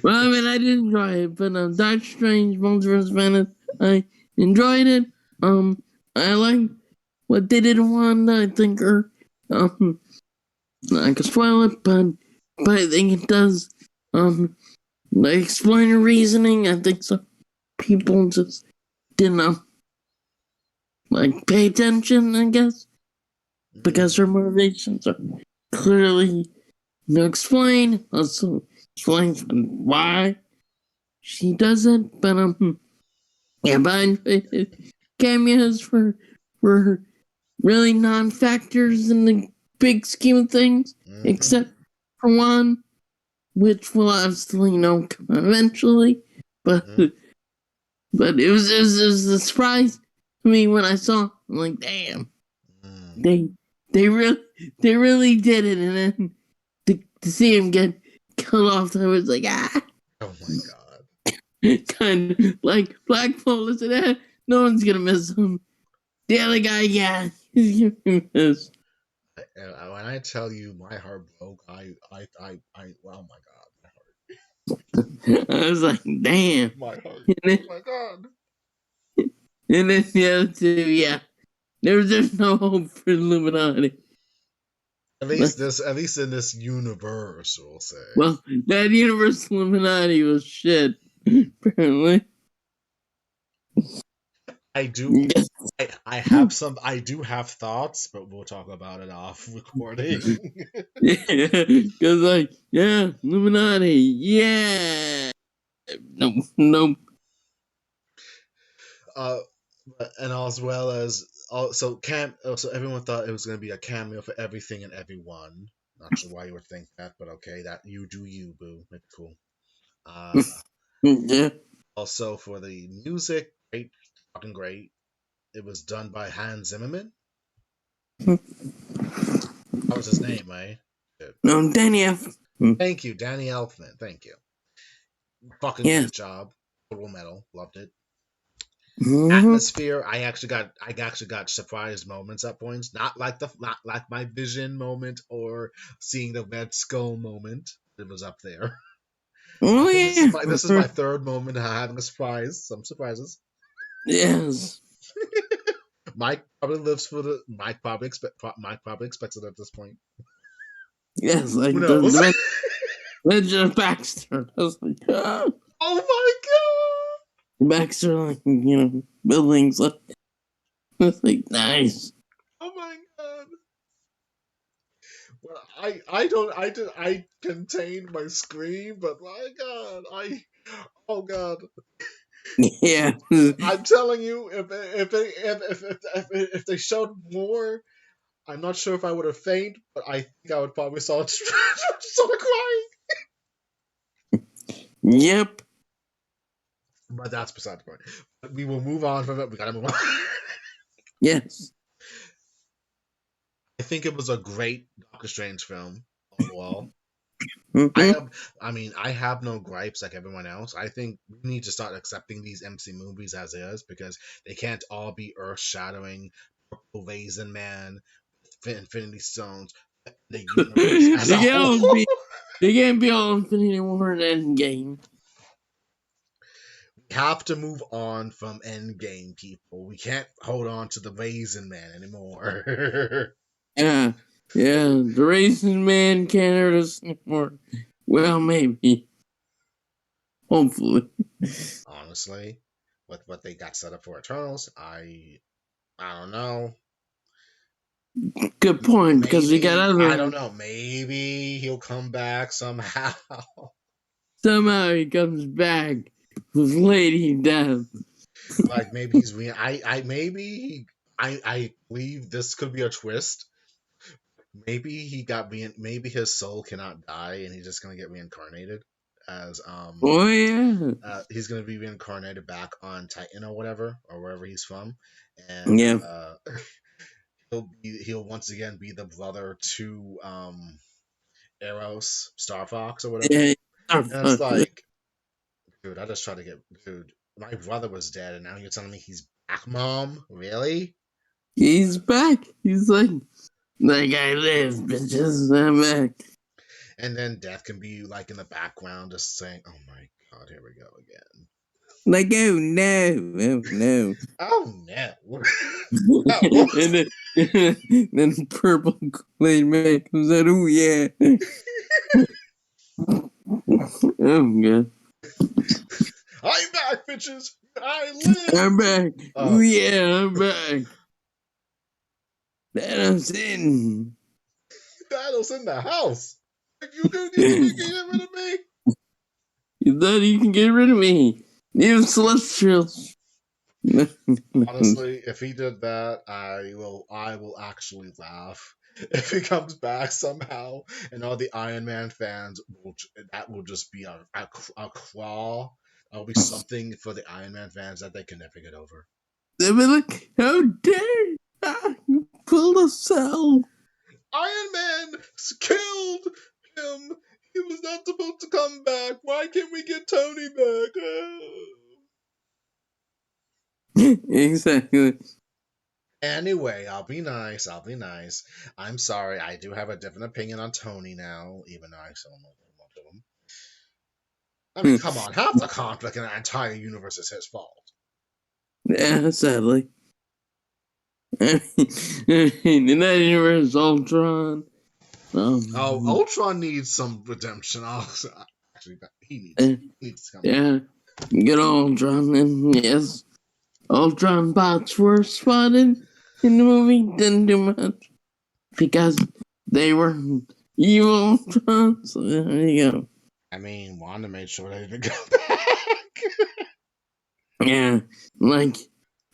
Well, I mean, I did enjoy it, but Doctor Strange, Multiverse of Madness, I enjoyed it. I like what they did in Wanda. I think, I could spoil it, but I think it does, like explain the reasoning. I think some people just didn't, like pay attention. I guess because her Mm, motivations are clearly explained. Also explains why she does it, but yeah, but cameos were really non-factors in the big scheme of things, mm-hmm, except for one, which will obviously come eventually. But mm-hmm, it was a surprise to me when I saw. I'm like, damn, mm. they they really they really did it, and then to see him get killed off, I was like, Oh my god. kind of like Black Pole said, no one's gonna miss him. The other guy, yeah, he's gonna miss. When I tell you my heart broke, oh my god, I was like, damn. my heart, And then, oh my god. and then the other two, yeah. There's no hope for Illuminati. Like, At least in this universe, we'll say. well, that universe Illuminati was shit, apparently. I do, Yes. I do have thoughts, but we'll talk about it off recording. Yeah, because, like, yeah, Illuminati, yeah. No, no. uh, and as well as also so everyone thought it was going to be a cameo for everything and everyone. Not sure why you would think that, but okay, that you do you, boo. It's cool. Uh, Yeah. Also for the music, great, fucking great. It was done by Hans Zimmerman. That was his name, right? No, Danny F. Thank you, Danny Elfman. Thank you. Fucking Yes. great job. Total Metal. Loved it. Mm-hmm. Atmosphere. I actually got surprise moments at points. Not like my Vision moment or seeing the Red Skull moment. It was up there. I Oh think this is yeah. my third moment having a surprise. Some surprises. Yes. Mike probably expects it at this point. Yes. Who Like knows? the Legend of Baxter. I was like, ah. Oh my Baxter, like, buildings. Like, it's like nice. god! Oh my god! Well, I don't I contained my scream, but my god, oh god, Yeah. I'm telling you, if they showed more, I'm not sure if I would have fainted, but I think I would probably start crying. Yep. But that's beside the point. But we will move on from it. We gotta move on. Yes. I think it was a great Doctor Strange film overall. I Mm-hmm. have, I no gripes like everyone else. I think we need to start accepting these MC movies as is because they can't all be earth-shattering, purple raisin man, Infinity Stones, the universe as a they whole. can't be. They can't be all Infinity War and Endgame. We have to move on from Endgame, people. We can't hold on to the raisin man anymore. Yeah. Yeah. The Raisin Man can't hurt us anymore. Well, maybe. Hopefully. Honestly, with what they got set up for Eternals, I don't know. Good point, because we got Maybe I don't other. know. Maybe he'll come back somehow. Somehow he comes back with Lady Death. Like maybe he's I maybe I believe this could be a twist. Maybe maybe his soul cannot die and he's just gonna get reincarnated as Oh, yeah. he's gonna be reincarnated back on Titan or whatever or wherever he's from, and Yeah. he'll once again be the brother to Eros Star Fox or whatever. Yeah. And it's like, dude, I just tried to get dude. My brother was dead, and now you're telling me he's back, mom? Really? He's back. He's like I live, bitches. I'm back. And then Death can be like in the background, just saying, "Oh my god, here we go again." Like, oh no, oh no. Oh no! Oh, and then purple Kool-Aid man comes out. Oh yeah. Oh god. I'm back, bitches. I live. I'm back. Oh Oh, yeah, I'm back. Thanos in. Thanos in the house. You think you get rid of me? You thought you can get rid of me? You celestials. Honestly, if he did that, I will actually laugh. If he comes back somehow, and all the Iron Man fans that will just be a claw. That'll be something for the Iron Man fans that they can never get over. They'll be like, how dare you pull a cell? Iron Man killed him. He was not supposed to come back. Why can't we get Tony back? Exactly. Anyway, I'll be nice. I'll be nice. I'm sorry. I do have a different opinion on Tony now, even though I still don't know much of him. I mean, come on. Half the conflict in the entire universe is his fault. Yeah, sadly. In that universe, Ultron. Oh, Um, Ultron needs some redemption. Actually, uh, he needs to come back. yeah, good Ultron. And yes, Ultron bots were spotted in the movie. Didn't do much because they were evil Ultron. So there you go. I mean, Wanda made sure they didn't come back. Yeah, like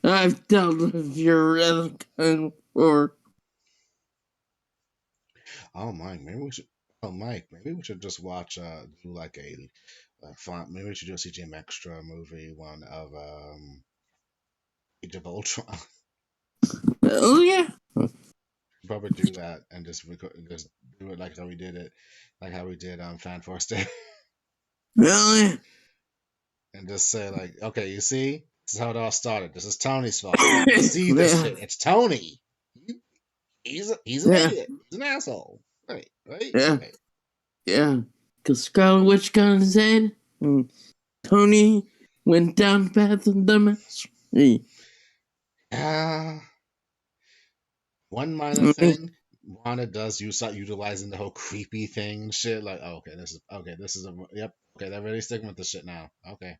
I've dealt with your other kind before. Oh, Mike, maybe we should. Oh, Mike, maybe we should just watch. Do like a fun. Maybe we should do a CJM Extra movie one of Age of Ultron. Oh yeah, probably do that and just do it like how we did it, like how we did Fan Force Day, Really? and just say like, okay, you see, this is how it all started. This is Tony's fault. You see this Yeah, shit? It's Tony. He's an yeah, idiot. He's an asshole. Right, right, yeah, right. yeah. Because Scarlet Witch got his head, and Tony went down the path of dumbass. Ah, one minor thing. Wanda does use start utilizing the whole creepy thing and shit. Like, oh, okay. This is a yep. Okay, they're really sticking with the shit now. Okay.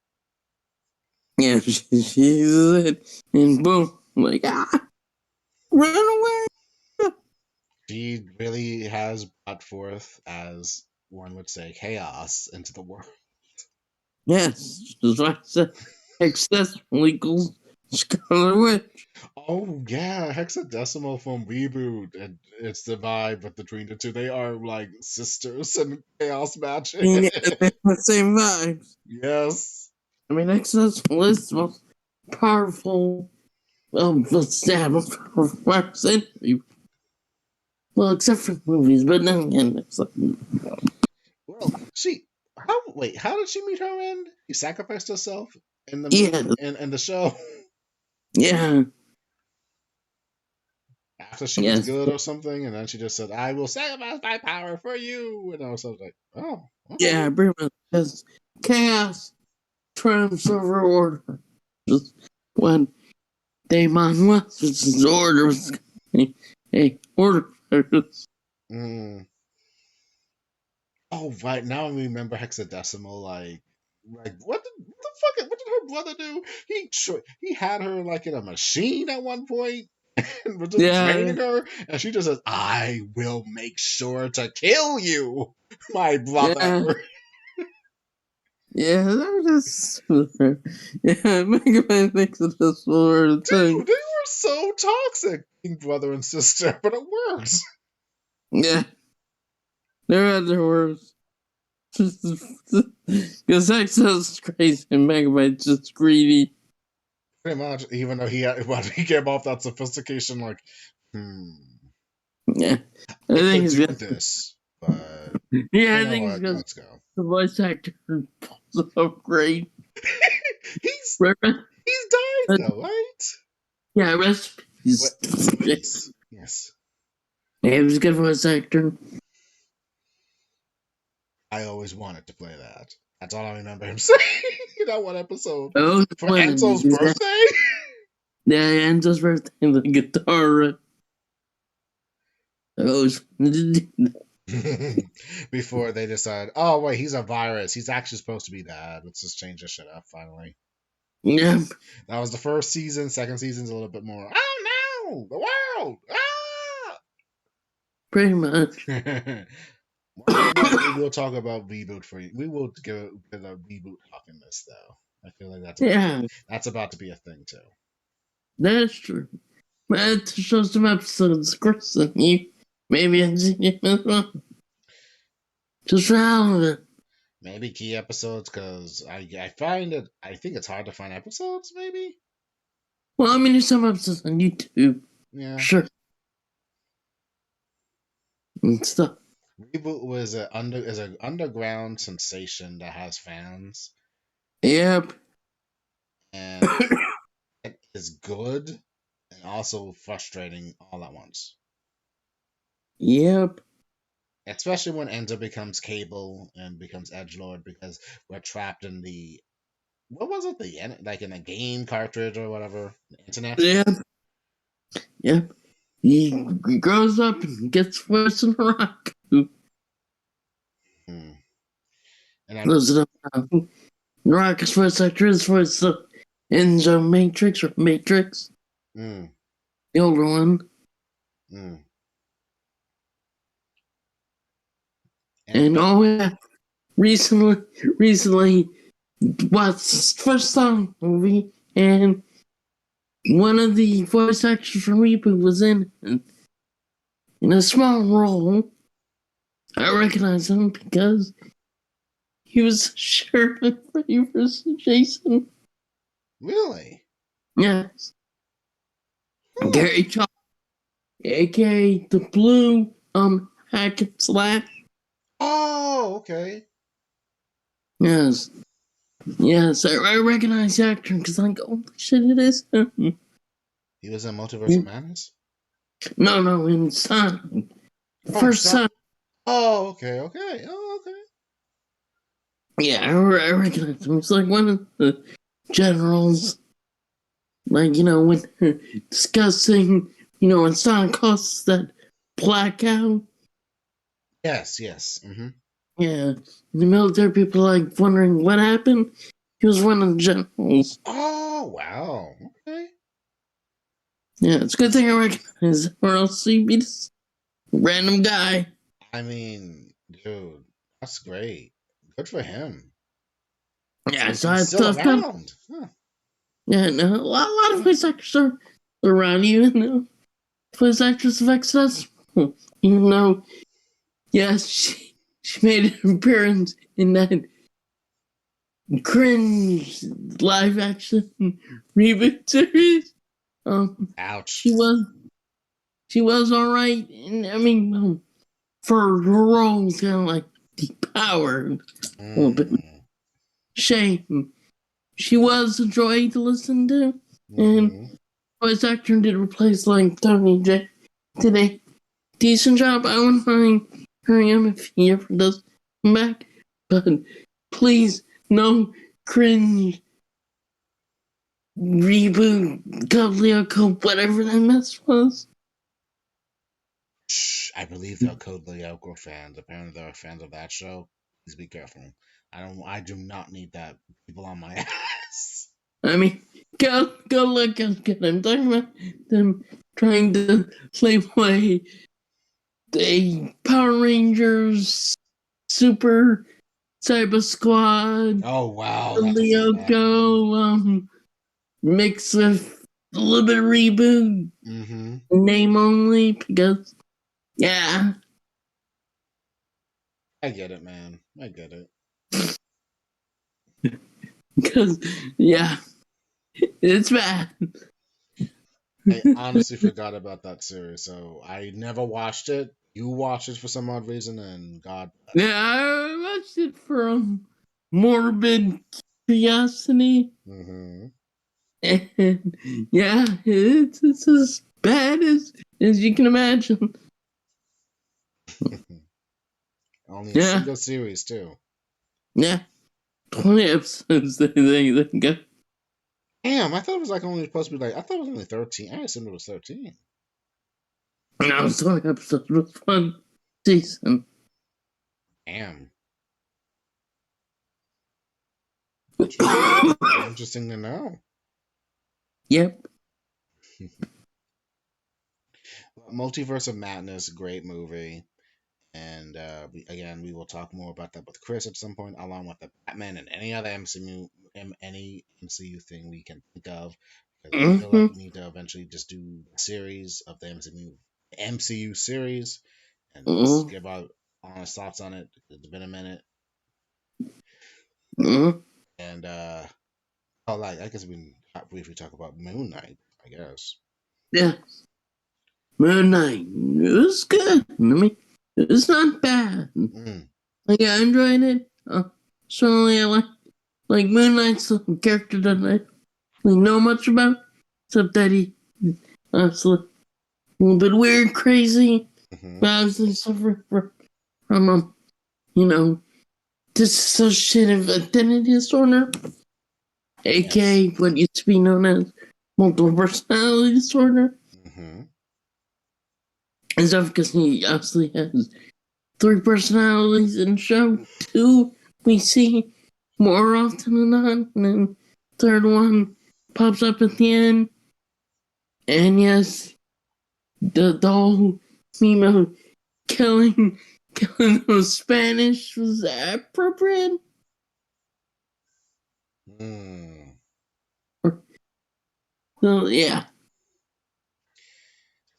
Yeah, she's it. And boom, like, run away. She really has brought forth, as one would say, chaos into the world. Yes, that's why I said excess legal Scarlet Witch. Oh yeah, hexadecimal from reboot, and it's the vibe but between the two. They are like sisters and chaos magic. Yeah, they have the same vibes. Yes. I mean, excess is the most powerful of the stab of century. Well, except for movies, but then again, it's like, Well, how did she meet her end? She sacrificed herself in the yeah, movie in the show yeah, after she was yes, good or something, and then she just said, "I will sacrifice my power for you," and I was like, "Oh, okay." yeah, pretty much. Because chaos triumphs over order. Just when Damon West's order was, hey, order first. Mm. Oh, right now I remember hexadecimal. Like what the fuck? What did her brother do? He had her like in a machine at one point and was just Yeah, draining her, and she just says, "I will make sure to kill you, my brother." yeah, yeah, that was just, yeah, Mega Man thinks of this sort of thing. Dude, they were so toxic, being brother and sister, but it works. Yeah, they're at their worst. Because Exo's crazy and Megabyte's just greedy. Pretty much, even though he came off that sophistication, like, Yeah. I I think could it's do just, this, but yeah, you I know think it's what? because Let's go. the voice actor pulls off great. he's Right, right. he's died though, right? Yeah, rest in What? peace. Peace. Yes. Yeah, he was a good voice actor. I always wanted to play that. That's all I remember him saying in that one episode Oh, for one of Enzo's these. birthday. Yeah, Enzo's birthday, the guitar riff. Oh, Before they decide, oh wait, he's a virus. He's actually supposed to be bad. Let's just change this shit up finally. yeah, That was the first season. Second season's a little bit more. Oh no, the world. pretty much. Ah! One day we will talk about reboot for you. We will get a reboot talk in this though. I feel like Yeah, that's about to be a thing too. that's true. But to show some episodes, Chris, and you maybe in CJM as well. Just relevant. Maybe key episodes because I find it. I think it's hard to find episodes. Maybe. Well, I mean, there's some episodes on YouTube. Yeah. Sure. And stuff. Reboot was an underground sensation that has fans, Yep. and it is good and also frustrating all at once. Yep. Especially when Enzo becomes Cable and becomes Edgelord because we're trapped in the what was it like in a game cartridge or whatever the internet. Yep. Yep. He grows up and gets worse than a rock. Hmm. And I'm Lives in a rock is first actor is first the Enzo Matrix or Matrix. mm, The older one. mm. And And oh yeah. Recently watched first song movie and one of the voice actors from Reboot was in a small role. I recognize him because he was Sheriff in Freddy vs. Jason. really, Yes. huh. Gary Chalk. aka the blue hack and slash. Oh, okay. Yes, yes, I recognize the actor because like, oh shit, it is him. He was in Multiverse of Madness. No, in Sonic. Oh, First stop. Sonic. Oh, okay, okay. Oh, okay. Yeah, I recognize him. He's like one of the generals. Like, when discussing, when Sonic causes that blackout. Yes, yes. Mm-hmm. Yeah, the military people like wondering what happened. He was one of the generals. Oh, wow. Okay. Yeah, it's a good thing I recognize him, or else he'd be this random guy. I mean, dude, that's great. Good for him. Yeah, so He's I still thought that. around. Huh. Yeah, no, a lot of voice actors are around, even though voice actress of Exodus. Even though, yes, she made an appearance in that cringe live action reboot series. Ouch. She was all right, and I mean, for her role was kind of like depowered a little bit. Mm. Shame. She was a joy to listen to, and Mm-hmm. voice actor did replace like Tony J. Did a decent job. I wouldn't mind hearing him if he ever does come back, but please, no cringe reboot, Cobleo, whatever that mess was. Shh, I believe they're Code Lyoko fans. Apparently, they're fans of that show. Please be careful. I do not need that people on my ass. I mean, go look how good. I'm talking about them trying to play away the Power Rangers Super Cyber Squad, Oh wow, that's so bad, man. Lyoko, mix with a little bit of reboot, Mm-hmm. name only, because, yeah, I get it, man. I get it. because, yeah, it's bad. I honestly forgot about that series, so I never watched it. You watched it for some odd reason, and God bless. Yeah, I watched it from morbid curiosity. Mm-hmm. And yeah, it's as bad as you can imagine. Only a Yeah, single series too. yeah. 20 episodes they got. Damn, I thought it was like only supposed to be like I thought it was only 13. I assumed it was 13. No, 20 episodes was one season. Damn. Interesting. Interesting to know. Yep. Multiverse of Madness, great movie. And we will talk more about that with Chris at some point, along with the Batman and any other MCU thing we can think of. Because I feel like Mm-hmm. we need to eventually just do a series of the MCU series and just Mm-hmm. give our honest thoughts on it. It's been a minute, Mm-hmm. and like I guess we can briefly talk about Moon Knight. I guess. Yeah. Moon Knight. It was good. I mean, it's not bad. Mm, Like, I enjoyed it. Certainly, I like Moon Knight's a character that I really know much about, except that he obviously a little bit weird, crazy, hmm but obviously suffer from you know, dissociative identity disorder, Yes. aka what used to be known as multiple personality disorder, hmm and stuff because he obviously has three personalities in the show. Two we see more often than not, and then third one pops up at the end. And yes, the whole meme of killing those Spanish was appropriate. Mm. So yeah,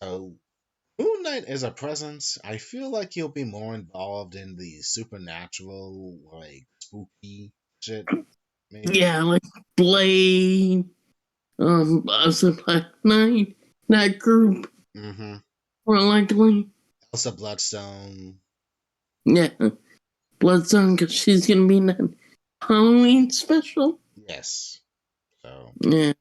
So Moon Knight is a presence. I feel like he'll be more involved in the supernatural, like spooky shit, maybe. yeah, like Blade, also Black Knight, that group. Mm-hmm. more likely. Elsa Bloodstone. Yeah, Bloodstone, because she's gonna be in that Halloween special. Yes. So, Yeah,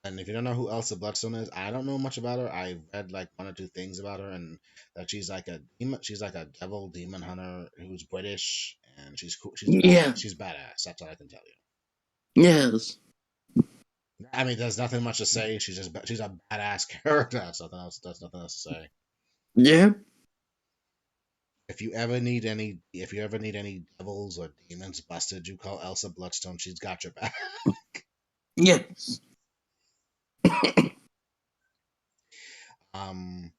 and if you don't know who Elsa Bloodstone is, I don't know much about her. I read like one or two things about her, and that she's like a demon. She's like a devil demon hunter who's British, and she's cool. She's bad. yeah, She's badass. That's all I can tell you. yes, I mean, there's nothing much to say. She's a badass character. That's nothing else. That's nothing else to say. yeah, If you ever need any devils or demons busted, you call Elsa Bloodstone. She's got your back. yes. Um,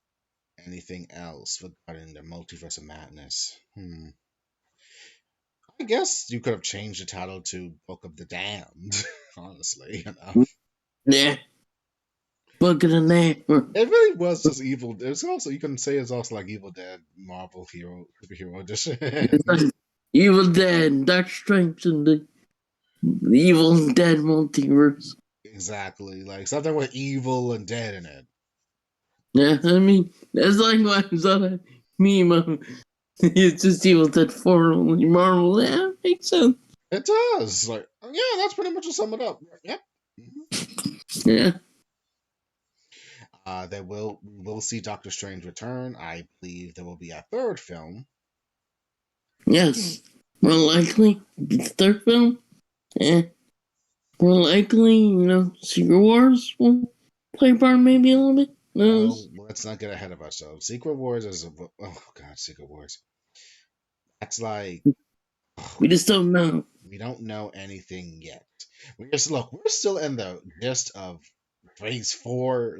anything else regarding the Multiverse of Madness? I guess you could have changed the title to Book of the Damned. Honestly, you know, Yeah, Book of the Name. it really was just evil. It's also, you can say it's also like Evil Dead Marvel hero superhero It's edition. like Evil Dead, Doctor Strange, and the Evil Dead multiverse. Exactly, like something with evil and dead in it. Yeah, I mean, that's like why I saw that meme of it's just Evil Dead 4 only Marvel. Yeah, makes sense. It does. Like, yeah, that's pretty much to sum it up. Yep. Yeah, We will see Doctor Strange return. I believe there will be a third film. yes. More likely, the third film. Yeah, more likely, Secret Wars will play a part maybe a little bit. No, Knows? let's not get ahead of ourselves. Secret Wars is oh god, Secret Wars. That's like We just don't know. we don't know anything yet. We're still in the gist of phase four.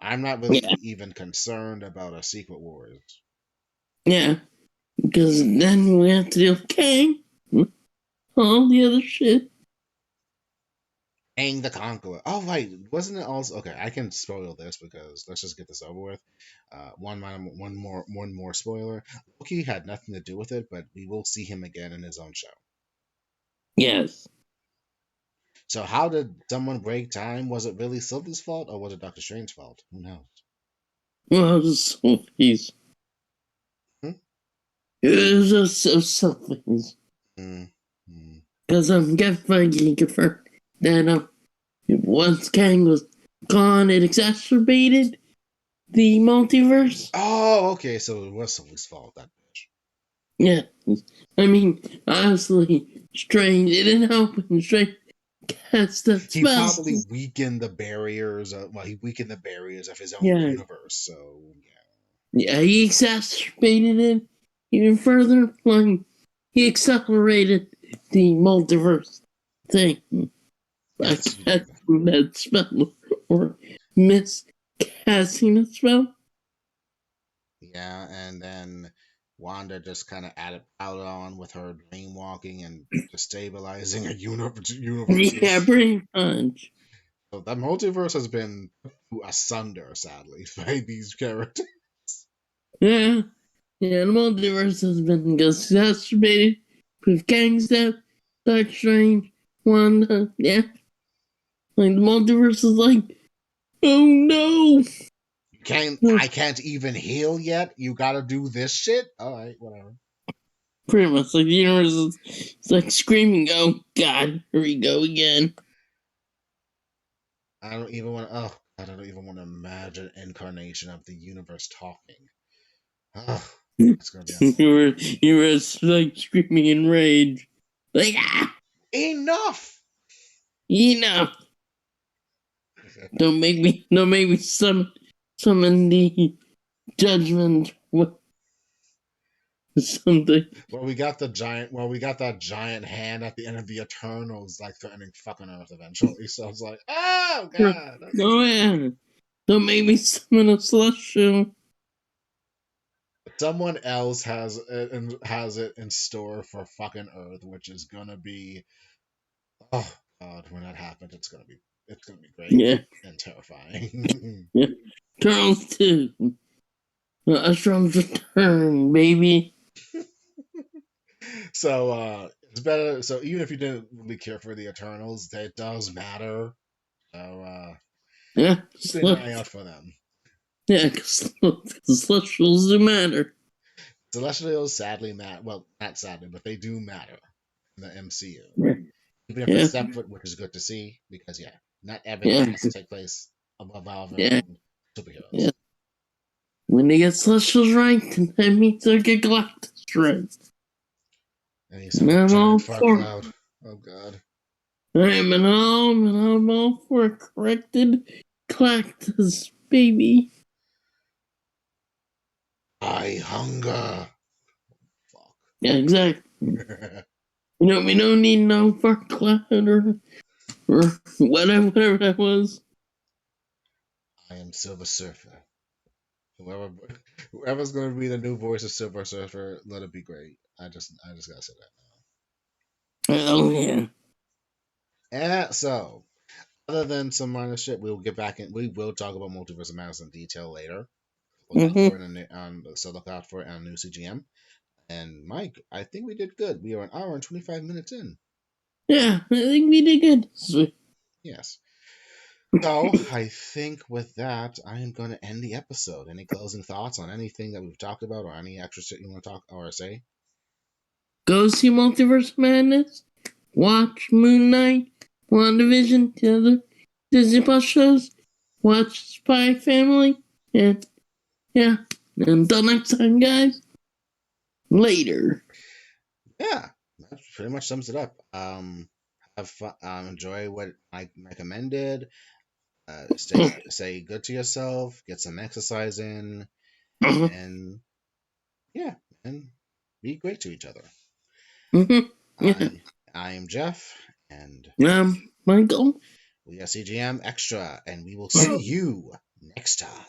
I'm not really Yeah, even concerned about a Secret Wars. yeah. Because then we have to deal with Kang, all the other shit. Aang the Conqueror. Oh right, wasn't it also okay? I can spoil this because let's just get this over with. One more spoiler. Loki had nothing to do with it, but we will see him again in his own show. Yes. So how did someone break time? Was it really Sylvie's fault or was it Doctor Strange's fault? Who knows? Well, so he's Hmm? it was just so selfish. Mm, mm. Because Kevin Feige confirmed that once Kang was gone, it exacerbated the multiverse. Oh, okay. So it was Sylvie's fault. That bitch. Yeah. I mean, honestly, Strange, it didn't help when Strange cast that He spell. probably weakened the barriers. He weakened the barriers of his own Yeah. universe. So yeah. Yeah, he exacerbated it even further. Like, he accelerated the multiverse thing by Yes, he did. casting that spell or miscasting a spell. Yeah, and then Wanda just kind of added power on with her dream walking and destabilizing Yeah, universes. pretty much. So the multiverse has been asunder, sadly, by these characters. Yeah, yeah, the multiverse has been exacerbated with Kang's death, Doctor Strange, Wanda. Yeah, like the multiverse is like, oh no. I can't even heal yet. You gotta do this shit. All right, whatever. Pretty much, like the universe is it's like screaming, "Oh God, here we go again." I don't even want. Oh, I don't even want to imagine incarnation of the universe talking. Oh, it's gonna be you unbearable. were like screaming in rage, like Enough. enough! Don't make me summon the judgment. What something? We got that giant hand at the end of the Eternals, like threatening fucking Earth eventually. So I was like, oh god. Oh yeah! Don't make me summon a celestial. Someone else has it in store for fucking Earth, which is gonna be oh god, when that happens, it's gonna be great Yeah, and terrifying. yeah. Turtles 2. Astron's return, baby. It's better. So even if you didn't really care for the Eternals, that does matter. So Yeah, keep an eye out for them. Yeah, because Celestials do matter. Celestials sadly matter. Well, not sadly, but they do matter in the MCU. Yeah, Even if it's yeah, separate, which is good to see, because yeah, not everything yeah, has to take place above our very yeah. own Yeah. superheroes. When they get Celestials right, then that means they'll get Galactus right. And he's And some I'm giant all fart for cloud. Oh god. I'm all for a corrected Galactus, baby. I hunger. Fuck. Yeah, exactly. We don't need no fart cloud or whatever that was. I am Silver Surfer. Whoever, whoever's going to be the new voice of Silver Surfer, let it be great. I just gotta say that Oh yeah. now. And so, other than some minor shit, we will get back in. We will talk about Multiverse of Madness in detail later. Look out for Mm-hmm. it, so look out for it on new CGM. And Mike, I think we did good. We are an hour and 25 minutes in. Yeah, I think we did good. Sweet. Yes. So I think with that, I am going to end the episode. Any closing thoughts on anything that we've talked about, or any extra shit you want to talk or say? Go see Multiverse of Madness. Watch Moon Knight, WandaVision, the other Disney Plus shows. Watch Spy Family. And yeah. Until next time, guys. Later. Yeah, that pretty much sums it up. Have fun, enjoy what I recommended. Say good to yourself. Get some exercise in, and yeah, and be great to each other. Mm-hmm. Yeah. I am Jeff, and Michael. we are CJM Extra, and we will see you next time.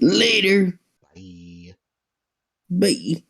Later. Bye. Bye.